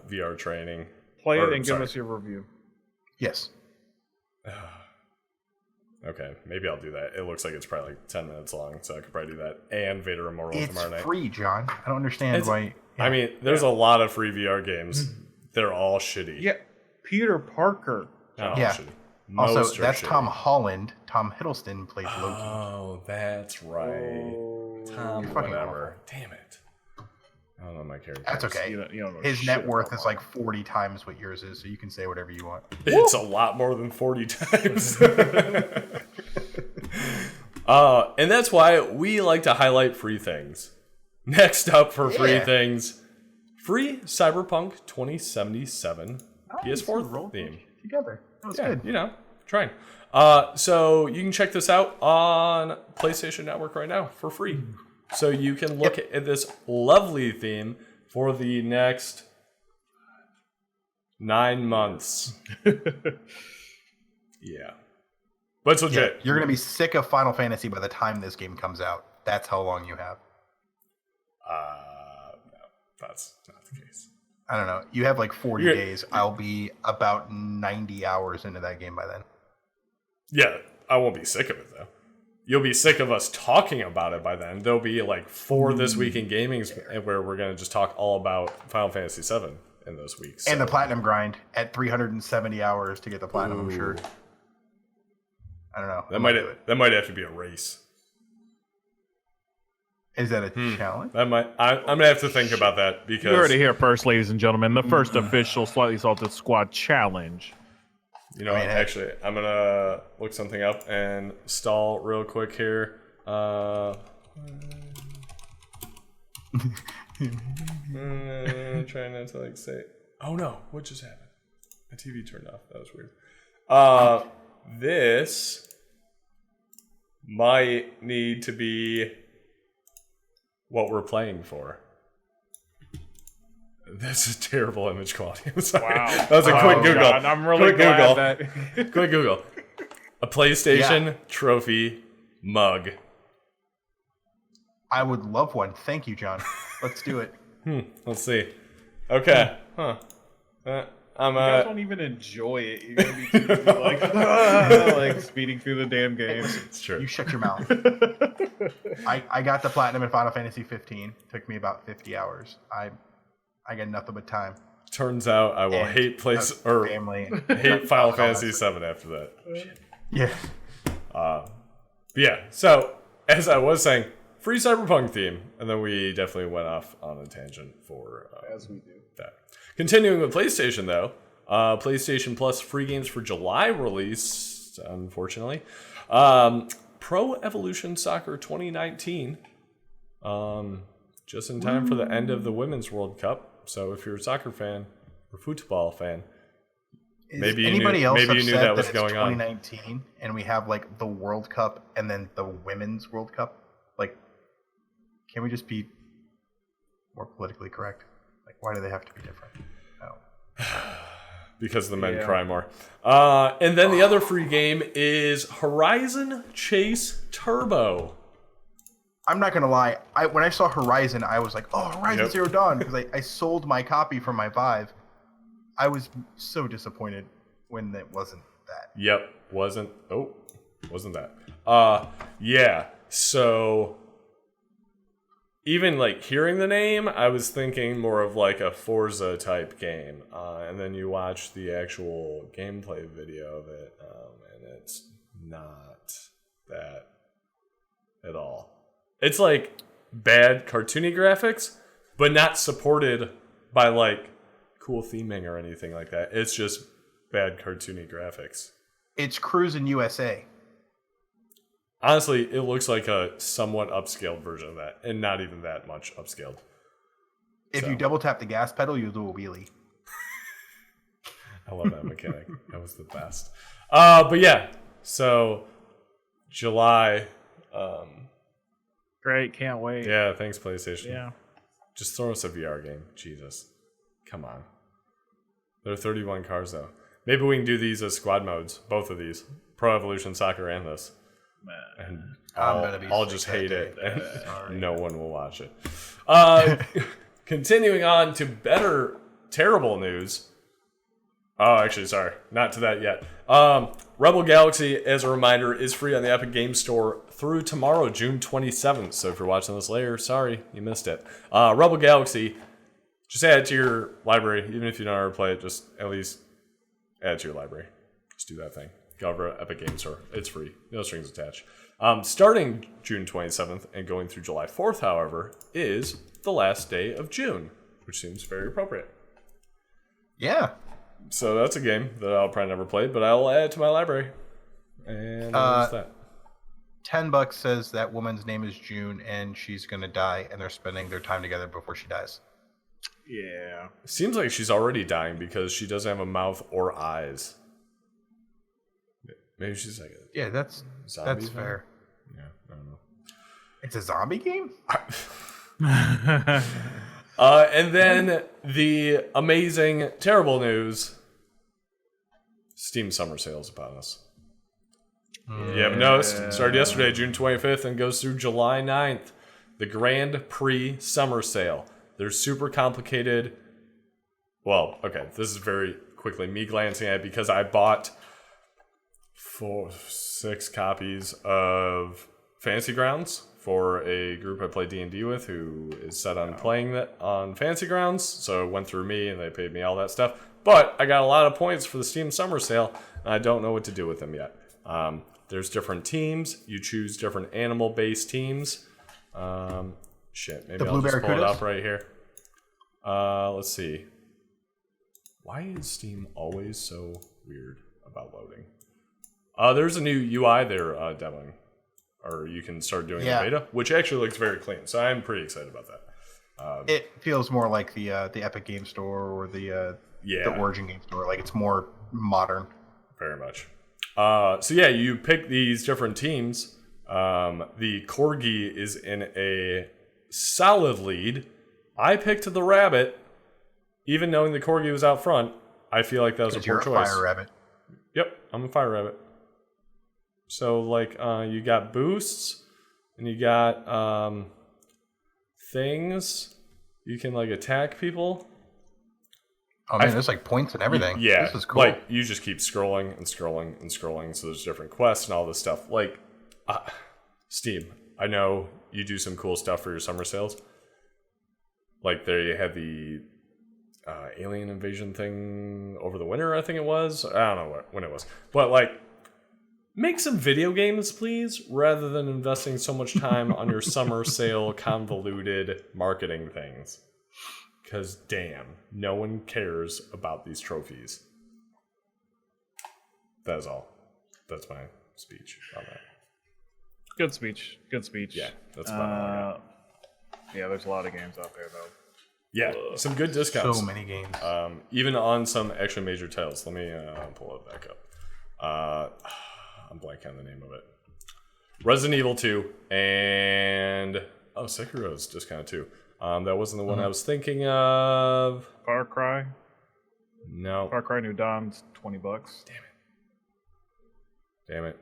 VR training. Play it and give us your review. Yes. Okay, maybe I'll do that. It looks like it's probably 10 minutes long, so I could probably do that. And Vader Immortal tomorrow night. It's free, John. I don't understand why. Yeah. I mean, there's a lot of free VR games. They're all shitty. Yeah, Peter Parker. Yeah. Shitty. Also, that's shitty. Tom Holland. Tom Hiddleston plays Loki. Oh, that's right. Tom, whatever. Damn it. I don't know my character. That's okay. You don't know his net worth is 40 times what yours is, so you can say whatever you want. It's a lot more than 40 times. And that's why we like to highlight free things. Next up for free things, free Cyberpunk 2077 PS4 theme. Together. That was good. Trying. So you can check this out on PlayStation Network right now for free. So you can look at this lovely theme for the next 9 months. Yeah. But it's legit. Yeah, you're going to be sick of Final Fantasy by the time this game comes out. That's how long you have. No, that's not the case. I don't know. You have 40 days. I'll be about 90 hours into that game by then. Yeah, I won't be sick of it, though. You'll be sick of us talking about it by then. There'll be 4 This Week in Gaming where we're going to just talk all about Final Fantasy VII in those weeks. And the Platinum grind at 370 hours to get the Platinum, I'm sure. I don't know. That might have to be a race. Is that a challenge? I'm gonna have to think about that because you heard it here first, ladies and gentlemen. The first official Slightly Salted Squad challenge. Actually, I'm gonna look something up and stall real quick here. Trying not to say. Oh no! What just happened? My TV turned off. That was weird. This might need to be what we're playing for. That's a terrible image quality. I'm sorry. Wow. That was a quick Google. God, I'm really glad that. Quick Google. A PlayStation trophy mug. I would love one. Thank you, John. Let's do it. Let's see. Okay. Huh. You guys won't even enjoy it. You're gonna be too busy, like speeding through the damn game. It's true. You shut your mouth. I got the platinum in Final Fantasy 15. Took me about 50 hours. I got nothing but time. Turns out I will hate family. Hate Final Fantasy 7 after that. Yeah. But yeah. So as I was saying, free Cyberpunk theme, and then we definitely went off on a tangent for as we do that. Continuing with PlayStation though, PlayStation Plus free games for July release. Unfortunately, Pro Evolution Soccer 2019. Just in time for the end of the Women's World Cup. So if you're a soccer fan or football fan, maybe you knew that was going on. 2019, and we have like the World Cup and then the Women's World Cup. Like, can we just be more politically correct? Like, why do they have to be different? No. Because the men cry more. And then the other free game is Horizon Chase Turbo. I'm not going to lie. When I saw Horizon, I was like, oh, Horizon Zero Dawn. Because I sold my copy from my Vive. I was so disappointed when it wasn't that. Yep. Wasn't that. Yeah. So even like hearing the name, I was thinking more of like a Forza type game. And then you watch the actual gameplay video of it, and it's not that at all. It's like bad cartoony graphics, but not supported by like cool theming or anything like that. It's just bad cartoony graphics. It's Cruisin' USA. Honestly, it looks like a somewhat upscaled version of that, and not even that much upscaled. If you double tap the gas pedal, you'll do a wheelie. I love that mechanic. That was the best. But yeah, so July. Great, can't wait. Yeah, thanks, PlayStation. Yeah. Just throw us a VR game. Jesus. Come on. There are 31 cars, though. Maybe we can do these as squad modes. Both of these. Pro Evolution Soccer and this. Man. And I'll just hate it. And no one will watch it. Continuing on to better, terrible news. Oh, actually, sorry. Not to that yet. Rebel Galaxy, as a reminder, is free on the Epic Games Store through tomorrow, June 27th. So if you're watching this later, sorry, you missed it. Rebel Galaxy, just add it to your library. Even if you don't ever play it, just at least add it to your library. Just do that thing. Go over to Epic Games Store. It's free. No strings attached. Starting June 27th and going through July 4th, however, is the last day of June, which seems very appropriate. Yeah. So that's a game that I'll probably never play, but I'll add it to my library. And what's that? $10 says that woman's name is June and she's gonna die, and they're spending their time together before she dies. Yeah. Seems like she's already dying because she doesn't have a mouth or eyes. Maybe she's like a that's fair. Yeah, I don't know. It's a zombie game? And then the amazing, terrible news. Steam Summer Sales upon us. You haven't noticed? It started yesterday, June 25th, and goes through July 9th. The Grand Prix Summer Sale. They're super complicated. Well, okay, this is very quickly me glancing at it because I bought 6 copies of Fantasy Grounds for a group I play D&D with who is set on playing that on Fantasy Grounds. So it went through me and they paid me all that stuff. But I got a lot of points for the Steam Summer Sale and I don't know what to do with them yet. There's different teams. You choose different animal-based teams. Maybe I'll just pull it up right here. Let's see. Why is Steam always so weird about loading? There's a new UI they're demoing. Or you can start doing the beta, which actually looks very clean. So I'm pretty excited about that. It feels more like the Epic Game Store or the Origin Game Store. Like it's more modern. Very much. So yeah, you pick these different teams. The Corgi is in a solid lead. I picked the rabbit, even knowing the Corgi was out front, I feel like that was a poor choice. You're a fire rabbit. Yep, I'm a fire rabbit. So, like, you got boosts, and you got things. You can, like, attack people. Oh, man, there's, like, points and everything. Yeah. This is cool. Like, you just keep scrolling and scrolling and scrolling, so there's different quests and all this stuff. Like, Steam, I know you do some cool stuff for your summer sales. Like, there you had the alien invasion thing over the winter, I think it was. I don't know when it was. But, like, make some video games, please, rather than investing so much time on your summer sale convoluted marketing things. Because, damn, no one cares about these trophies. That is all. That's my speech on that. Good speech. Good speech. Yeah, that's about all I got. Yeah, there's a lot of games out there, though. Yeah, some good discounts. So many games. Even on some actually major titles. Let me pull it back up. I'm blanking on the name of it. Resident Evil 2 and Sekiro's discounted too. That wasn't the one I was thinking of. Far Cry. No. Far Cry New Dawn's $20. Damn it.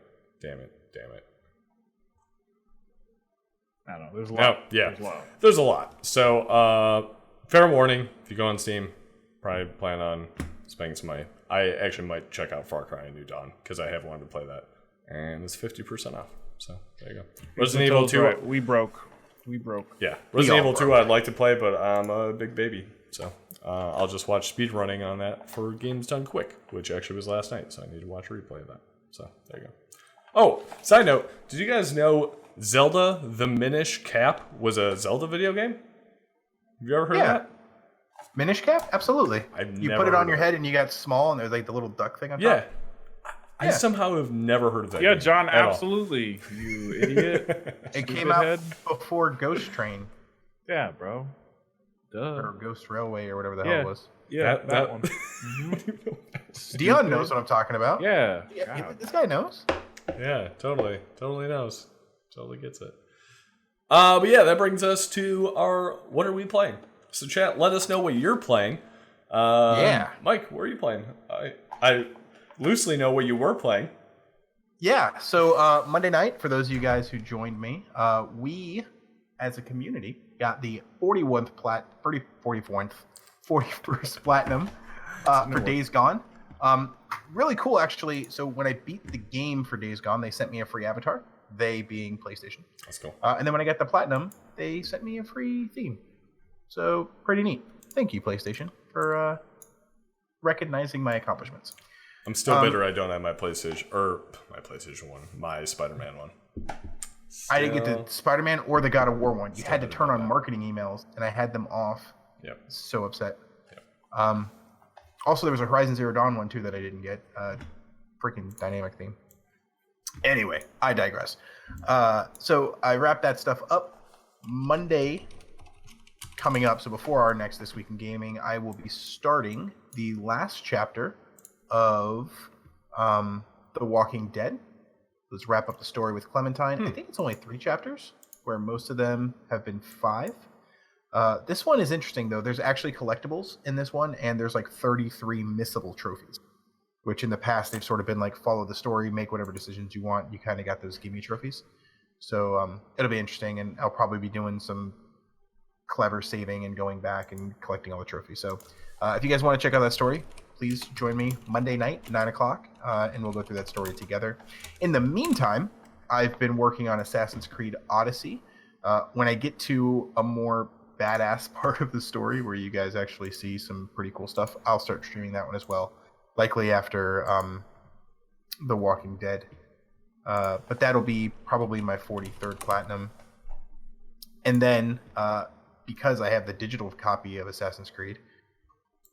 I don't know. There's a lot. No, yeah. There's a lot. So, fair warning, if you go on Steam, probably plan on spending some money. I actually might check out Far Cry New Dawn, because I have wanted to play that. And it's 50% off. So, there you go. Resident Evil 2. Right. We broke. Yeah. Resident Evil 2 I'd like to play, but I'm a big baby. So, I'll just watch speedrunning on that for games done quick, which actually was last night. So, I need to watch a replay of that. So, there you go. Oh, side note. Did you guys know Zelda the Minish Cap was a Zelda video game? Have you ever heard of that? Minish Cap? Absolutely. You put it on your head and you got small and there's like the little duck thing on top. Yeah. I somehow have never heard of that. Yeah, game John, at absolutely. You idiot. It came out before Ghost Train. Yeah, bro. Duh. Or Ghost Railway or whatever the hell it was. Yeah, that one. Deion knows what I'm talking about. Yeah. This guy knows. Yeah, totally. Totally knows. Totally gets it. But yeah, that brings us to our what are we playing? So chat, let us know what you're playing. Mike, what are you playing? I loosely know what you were playing. Yeah, so Monday night, for those of you guys who joined me, we, as a community, got the 41st Platinum for Days Gone. Really cool, actually. So when I beat the game for Days Gone, they sent me a free avatar, they being PlayStation. That's cool. And then when I got the Platinum, they sent me a free theme. So pretty neat. Thank you, PlayStation, for recognizing my accomplishments. I'm still bitter I don't have my PlayStation 1, my Spider-Man one. I didn't get the Spider-Man or the God of War one. You had to turn on marketing emails, and I had them off. Yep. So upset. Yep. Also, there was a Horizon Zero Dawn one, too, that I didn't get. Freaking dynamic theme. Anyway, I digress. So I wrapped that stuff up. Monday coming up, so before our next This Week in Gaming, I will be starting the last chapter of The Walking Dead. Let's wrap up the story with Clementine. I think it's only 3 chapters, where most of them have been 5. This one is interesting, though. There's actually collectibles in this one, and there's like 33 missable trophies, which in the past they've sort of been like, follow the story, make whatever decisions you want. You kind of got those gimme trophies. So it'll be interesting, and I'll probably be doing some clever saving and going back and collecting all the trophies. So if you guys want to check out that story, please join me Monday night, 9 o'clock, and we'll go through that story together. In the meantime, I've been working on Assassin's Creed Odyssey. When I get to a more badass part of the story where you guys actually see some pretty cool stuff, I'll start streaming that one as well, likely after The Walking Dead. But that'll be probably my 43rd Platinum. And then, because I have the digital copy of Assassin's Creed,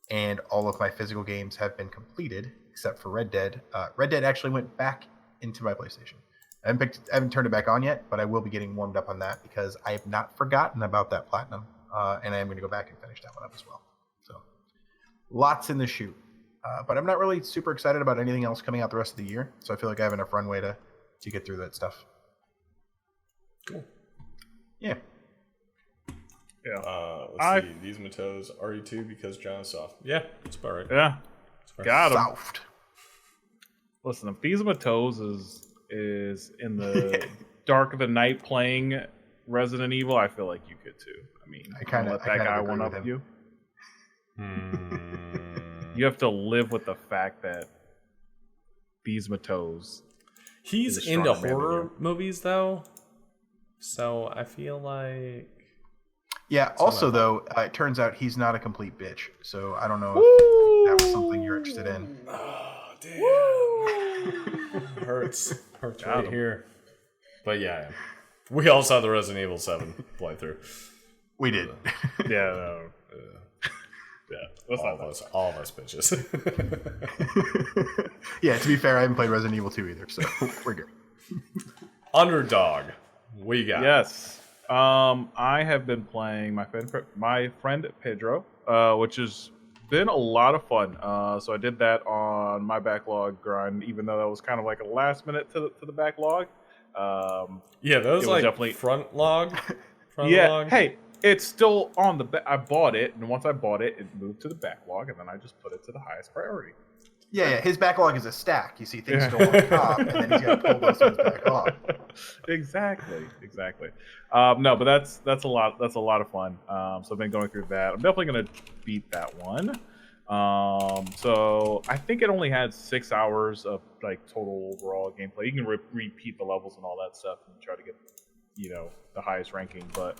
and all of my physical games have been completed, except for Red Dead. Red Dead actually went back into my PlayStation. I haven't turned it back on yet, but I will be getting warmed up on that because I have not forgotten about that Platinum, and I am going to go back and finish that one up as well. So, lots in the chute. But I'm not really super excited about anything else coming out the rest of the year, so I feel like I have enough runway to get through that stuff. Cool. Yeah. Let's see. These Matos RE2 because John is soft. Yeah, that's about right. Yeah, got him. Soft. Listen, if these Matos is in the dark of the night playing Resident Evil, I feel like you could too. I mean, I kind of let that guy one up you. You have to live with the fact that these Matos. He's into horror movies though, so I feel like. Yeah. Also, though, it turns out he's not a complete bitch. So I don't know if that was something you're interested in. Oh damn! hurts right here. But yeah, we all saw the Resident Evil 7 playthrough. We did. Yeah. No. Yeah. All of us bitches. Yeah. To be fair, I haven't played Resident Evil 2 either, so we're good. Underdog. What you got? Yes. I have been playing my friend Pedro, which has been a lot of fun. So I did that on my backlog grind, even though that was kind of like a last minute to the backlog. Yeah, that was like definitely front log. Log. Hey, it's still on I bought it, and once I bought it, it moved to the backlog, and then I just put it to the highest priority. Yeah, his backlog is a stack. You see things go on top, and then he's got to pull those things back off. Exactly. No, but that's a lot. That's a lot of fun. So I've been going through that. I'm definitely gonna beat that one. So I think it only had 6 hours of like total overall gameplay. You can repeat the levels and all that stuff and try to get, the highest ranking. But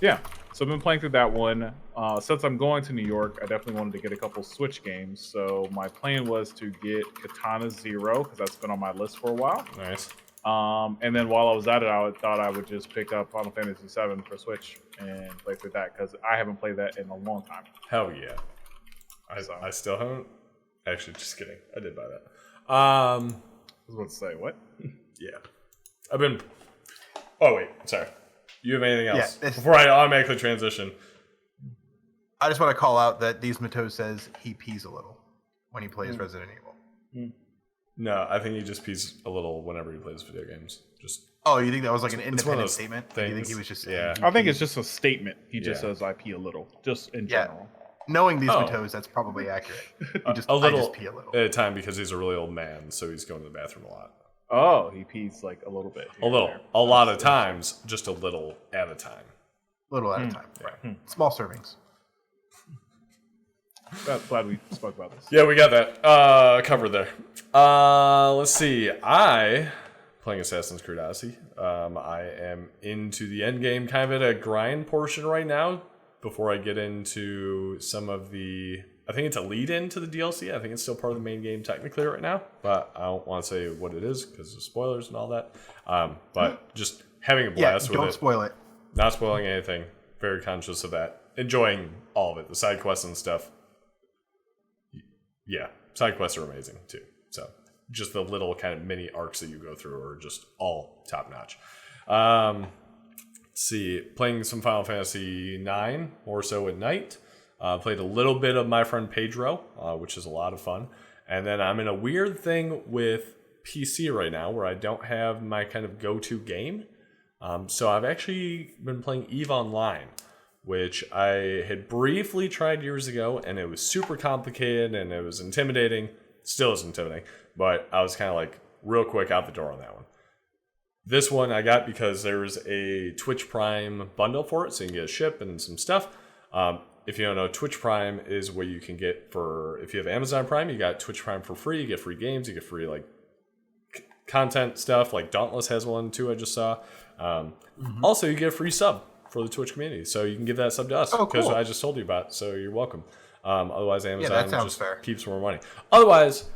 yeah, so I've been playing through that one. Since I'm going to New York, I definitely wanted to get a couple Switch games. So my plan was to get Katana Zero because that's been on my list for a while. Nice. And then while I was at it, I thought I would just pick up Final Fantasy VII for Switch and play through that because I haven't played that in a long time. Hell yeah. I still haven't. Actually, just kidding. I did buy that. I was about to say, what? Yeah. I've been... Oh, wait. Sorry. You have anything else? Yeah, before I automatically transition. I just want to call out that These Matos says he pees a little when he plays Resident Evil. No, I think he just pees a little whenever he plays video games. Oh, you think that was like an independent statement? Things. You think he was just saying I think it's just a statement. He just says I pee a little, just in general. Knowing These Matos, that's probably accurate. I just pee a little. At a time because he's a really old man, so he's going to the bathroom a lot. Oh, he pees like a little bit. A little. A lot of times, just a little at a time. A little at a time. Right. Small servings. Glad we spoke about this. Yeah, we got that covered there. Let's see. Playing Assassin's Creed Odyssey. I am into the end game, kind of at a grind portion right now. Before I get into some of I think it's a lead into the DLC. I think it's still part of the main game technically right now, but I don't want to say what it is because of spoilers and all that. But just having a blast with it. Don't spoil it. Not spoiling anything. Very conscious of that. Enjoying all of it. The side quests and stuff. Yeah, side quests are amazing too. So just the little kind of mini arcs that you go through are just all top notch. Let's see, playing some Final Fantasy 9 more so at night. Played a little bit of my friend Pedro, which is a lot of fun. And then I'm in a weird thing with PC right now where I don't have my kind of go-to game. So I've actually been playing EVE Online, which I had briefly tried years ago, and it was super complicated and it was intimidating. Still is intimidating, but I was kind of like real quick out the door on that one. This one I got because there's a Twitch Prime bundle for it, so you can get a ship and some stuff. If you don't know, Twitch Prime is what you can get if you have Amazon Prime, you got Twitch Prime for free. You get free games, you get free like content stuff, like Dauntless has one too, I just saw. Also, you get a free sub for the Twitch community, so you can give that sub to us because I just told you about it, so you're welcome. Otherwise, Amazon just keeps more money. Otherwise,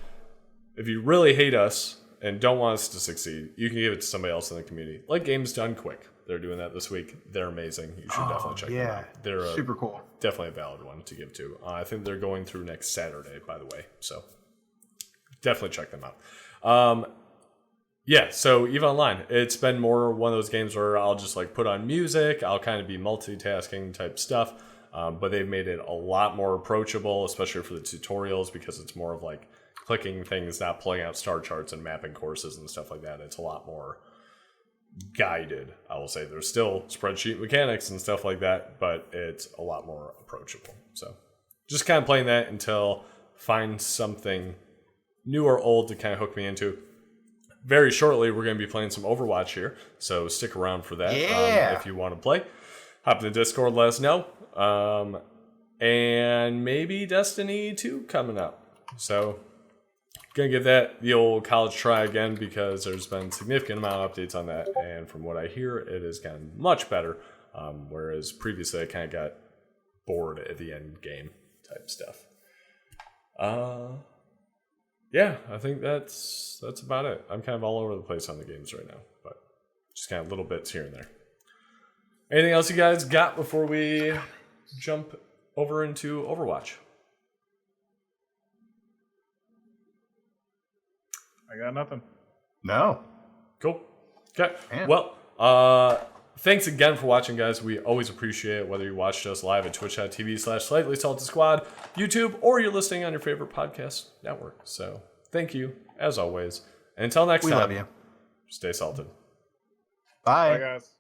if you really hate us and don't want us to succeed, you can give it to somebody else in the community. Like Games Done Quick. They're doing that this week. They're amazing. You should definitely check them out. They're super cool. Definitely a valid one to give to. I think they're going through next Saturday, by the way. So definitely check them out. Yeah, so EVE Online. It's been more one of those games where I'll just like put on music. I'll kind of be multitasking type stuff. But they've made it a lot more approachable, especially for the tutorials, because it's more of like clicking things, not pulling out star charts and mapping courses and stuff like that. It's a lot more guided, I will say. There's still spreadsheet mechanics and stuff like that, but it's a lot more approachable. So just kind of playing that until find something new or old to kind of hook me into. Very shortly, we're going to be playing some Overwatch here, so stick around for that. If you want to play. Hop in the Discord, let us know. And maybe Destiny 2 coming up. So gonna give that the old college try again because there's been significant amount of updates on that, and from what I hear, it has gotten much better. Whereas previously, I kind of got bored at the end game type stuff. Yeah, I think that's about it. I'm kind of all over the place on the games right now, but just kind of little bits here and there. Anything else you guys got before we jump over into Overwatch? I got nothing. No. Cool. Okay. Man. Well, thanks again for watching, guys. We always appreciate it, whether you watched us live at twitch.tv/SlightlySaltySquad, YouTube, or you're listening on your favorite podcast network. So thank you, as always. And until next time, we love you. Stay salted. Bye. Bye, guys.